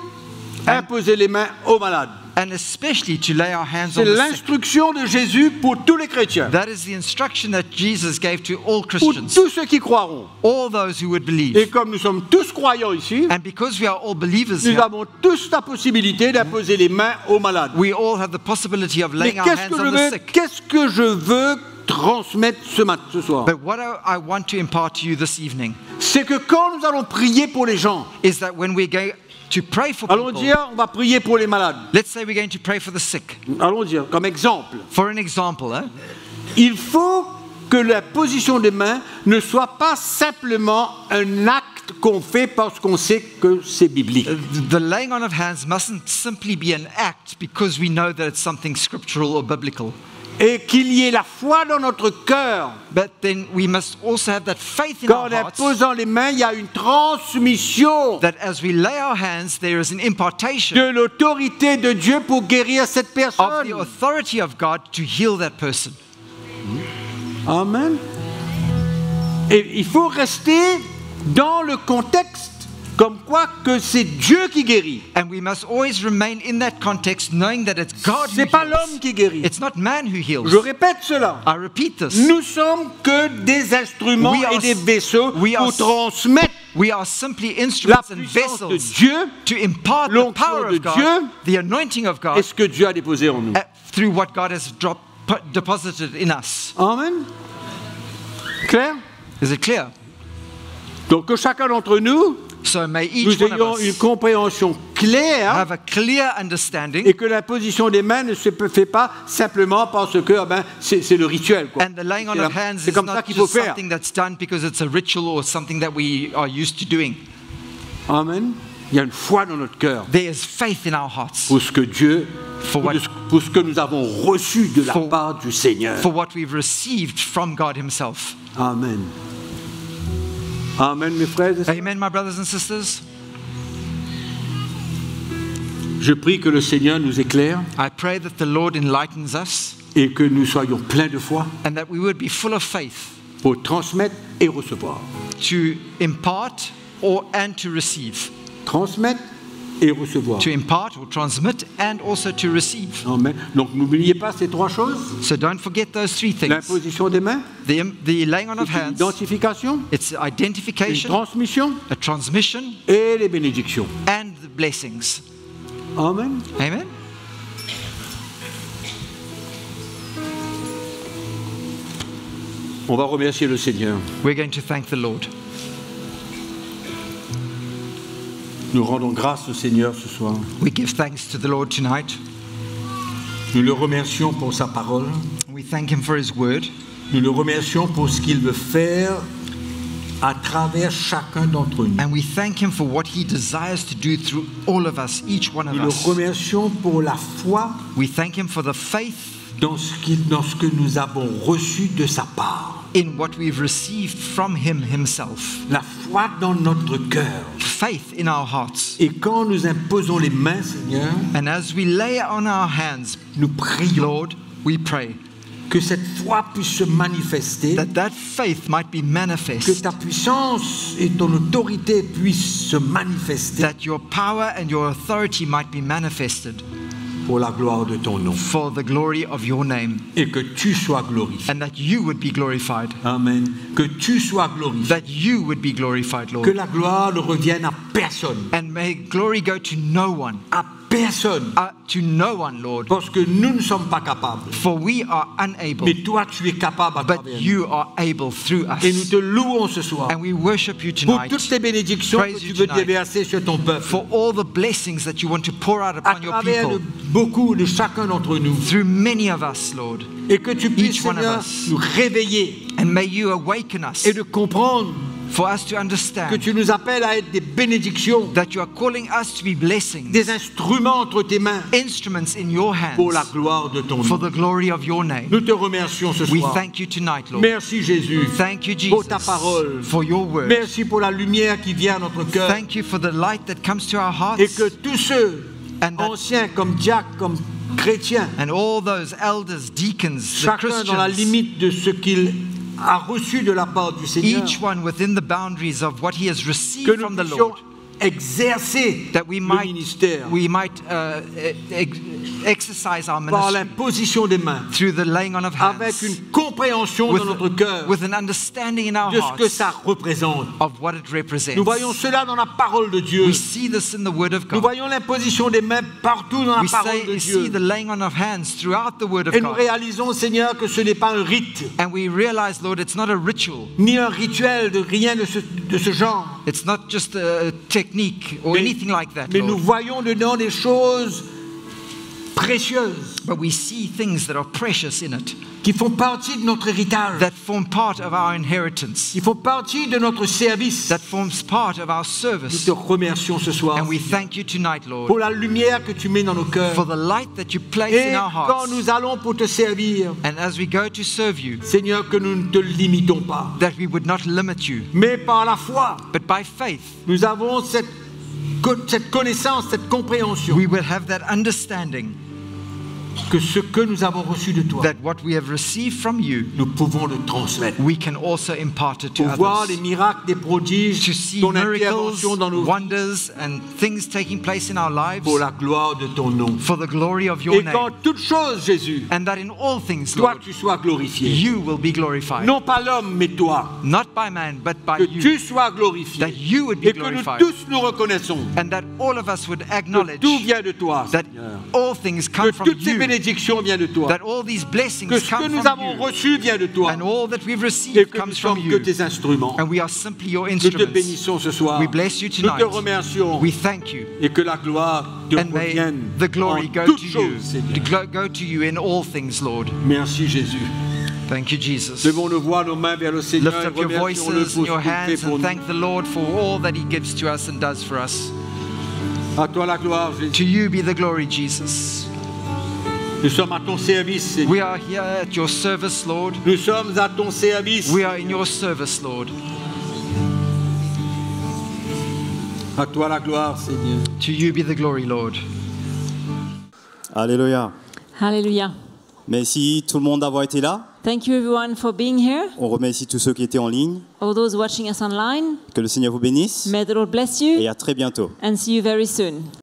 imposer les mains aux malades. And especially to lay our hands C'est on the sick. l'instruction de Jésus pour tous les chrétiens, That is the instruction that Jesus gave to all pour Christians, tous ceux qui croiront. all those who would Et believe. comme nous sommes tous croyants ici, And because we are all believers nous here, avons tous la possibilité d'imposer les mains aux malades. we all have the possibility of Mais laying our qu'est-ce hands que je on the veux, sick. qu'est-ce que je veux transmettre ce soir? But what I want to impart to you this evening C'est que quand nous allons prier pour les gens, is that when we're going to pray for allons people, dire, on va prier pour les malades. let's say we're going to pray for the sick. Allons dire, comme exemple, For an example, il faut que la position des mains ne soit pas simplement un acte qu'on fait parce qu'on sait que c'est biblique. the laying on of hands mustn't simply be an act because we know that it's something scriptural or biblical. Et qu'il y ait la foi dans notre cœur. But then we must also have that faith in Qu'en our hearts imposant les mains, il y a une transmission that as we lay our hands, there is an impartation de l'autorité de Dieu pour guérir cette of personne. the authority of God to heal that person. Amen. Et il faut rester dans le contexte comme quoi que c'est Dieu qui guérit. And we must always remain in that context, knowing that it's God who C'est pas heals. l'homme qui guérit. It's not man who heals. Je répète cela. I repeat this. Nous sommes que des instruments We are- et des vaisseaux we are- pour transmettre We are simply la instruments and puissance de vessels Dieu to impart the l'onction power de of God, Dieu the anointing of et God, ce que Dieu a déposé en nous. through what God has deposited in us. Amen. Clair? Is it clear? Donc que chacun d'entre nous, So may nous each one ayons of une us compréhension claire have a clear understanding, et que l'imposition des mains ne se fait pas simplement parce que c'est le rituel. Quoi. and the laying on C'est of la- hands c'est is comme ça not qu'il faut just faire. something that's done because it's a ritual or something that we are used to doing. Amen. Il y a une foi dans notre cœur There is faith in our hearts pour ce que Dieu, For what- pour ce que nous avons reçu de la For- part du Seigneur. for what we've received from God Himself. Amen. Amen, mes frères et sœurs. Amen, my brothers and sisters. Je prie que le Seigneur nous éclaire I pray that the Lord enlightens us et que nous soyons pleins de foi and that we would be full of faith pour transmettre et recevoir. to impart and to receive. Transmettre et recevoir. To impart or transmit and also to receive. Amen. Donc n'oubliez pas ces trois choses. So don't forget those three things. L'imposition des mains, The laying on of hands, l'identification, it's une identification, transmission a transmission, et les bénédictions. and the blessings. Amen. Amen. On va remercier le Seigneur. We're going to thank the Lord. Nous rendons grâce au Seigneur ce soir. We give thanks to the Lord tonight. Nous le remercions pour sa parole. We thank Him for His word. Nous le remercions pour ce qu'il veut faire à travers chacun d'entre nous. And we thank Him for what He desires to do through all of us, each one of Nous le us. remercions pour la foi We thank Him for the faith dans ce que nous avons reçu de sa part. in what we've received from Him Himself. La foi dans notre cœur. Faith in our hearts. Et quand nous imposons les mains, Seigneur, And as we lay on our hands, nous prions Lord, we pray que cette foi puisse se manifester, that faith might be que manifest, ta puissance et ton autorité puissent se manifester that your power and your authority might be manifested pour la gloire de ton nom. for the glory of your name, Et que tu sois glorifié. and that you would be glorified, Amen. Que tu sois glorifié. that you would be glorified, Que Lord. la gloire ne revienne à personne. And may glory go to no one, À personne. Lord, Parce que nous ne sommes pas capables. for we are unable, Mais toi, tu es capable à but travers nous. you are able through Et nous us. te louons ce soir And we worship you pour tonight toutes les bénédictions Praise que tu you veux tonight. déverser sur ton peuple. for all the blessings that you want to pour out À upon your travers people, beaucoup de chacun d'entre nous. through many of us, Lord. Et que tu puisses, Each one of Seigneur, us. nous réveiller And may you awaken us et de comprendre for us to que understand tu nous appelles à être des bénédictions, that you are calling us to be blessings, des instruments entre tes mains instruments in your pour la hands gloire de ton for nom. the glory of your name. Nous te remercions ce We soir. thank you tonight, Lord. Merci Jésus Thank you, pour Jesus, ta parole. for your word. Merci pour la lumière qui vient à notre cœur. Thank you for the light that comes to our Et hearts, que tous ceux, and that- anciens comme Jacques, comme chrétiens, and all those elders, deacons, the chacun dans la Christians, limite de ce qu'il a reçu de la part du Seigneur, each one within the boundaries of what he has que received nous from the puissions Lord, exercer that we le might ministère exercise our par ministry l'imposition des mains, through the laying on of avec hands, une compréhension dans notre cœur with an understanding in our de ce que hearts ça représente. of what it represents. Nous voyons cela dans la parole de Dieu. We see this in the Word of Nous God. voyons l'imposition des mains partout dans la We parole de see Dieu. the laying on of hands throughout the Word of Et nous God. réalisons, Seigneur, que ce n'est pas un rite, And we realize, Lord, it's not a ritual. ni un rituel, de rien de ce genre. It's not just a technique or anything like that, Mais nous Lord. voyons dedans des choses précieuses But we see things that are precious in it, qui font partie de notre héritage, that form part of our inheritance, qui font partie de notre service. that forms part of our Nous service. te remercions ce soir And we thank you tonight, Lord, pour la lumière que tu mets dans nos cœurs. for the light that you place Et in our quand hearts. nous allons pour te servir, And as we go to serve you, Seigneur, que nous ne te limitons pas, that we would not limit you, mais par la foi, but by faith, nous avons cette connaissance, cette compréhension we will have that understanding que ce que nous avons reçu de toi, that what we have received from you, nous pouvons le transmettre. we can also impart it to Pour voir les others. miracles, des prodiges, To see ton miracles, intervention dans nos vies, wonders, and things taking place in our lives pour la gloire de ton nom. for the glory of your Et qu'en name. toutes choses, Jésus, And that in all things, toi Lord, tu sois glorifié. you will be glorified. Non pas l'homme, mais toi. Not by man, but by Que you. tu sois glorifié. That you would be Et que nous glorified. tous nous reconnaissons And that all of us would que acknowledge tout vient de toi, that Seigneur. all things Que come from toutes ces you. bénédictions viennent de toi. That all these blessings Que ce que come nous from avons you. reçu vient de toi. And all that we've Et received que nous comes from sommes que you. tes instruments. And we are simply your Nous te instruments. bénissons ce soir. We bless you Nous te tonight. remercions. We thank you. Et que la gloire te And may revienne the glory en go toutes to you. choses, Seigneur. Go to you in all things, Lord. Merci Jésus. Thank you, Jesus. Levons nos voix, nos mains vers le Seigneur Lift et up your remercions-le voices pour and ce your qu'il fait hands pour and nous. thank the Lord for all that He gives to us and does for us. À toi la gloire, Jésus. To you be the glory, Jesus. Nous sommes à ton service, Seigneur. We are here at your service, Lord. Nous sommes à ton service. We are in your service, Lord. À toi la gloire, Seigneur. To you be the glory, Lord. Alléluia. Hallelujah. Merci tout le monde d'avoir été là. Thank you everyone for being here. On remercie tous ceux qui étaient en ligne. All those watching us online. Que le Seigneur vous bénisse May the Lord bless et you à très bientôt. and see you very soon.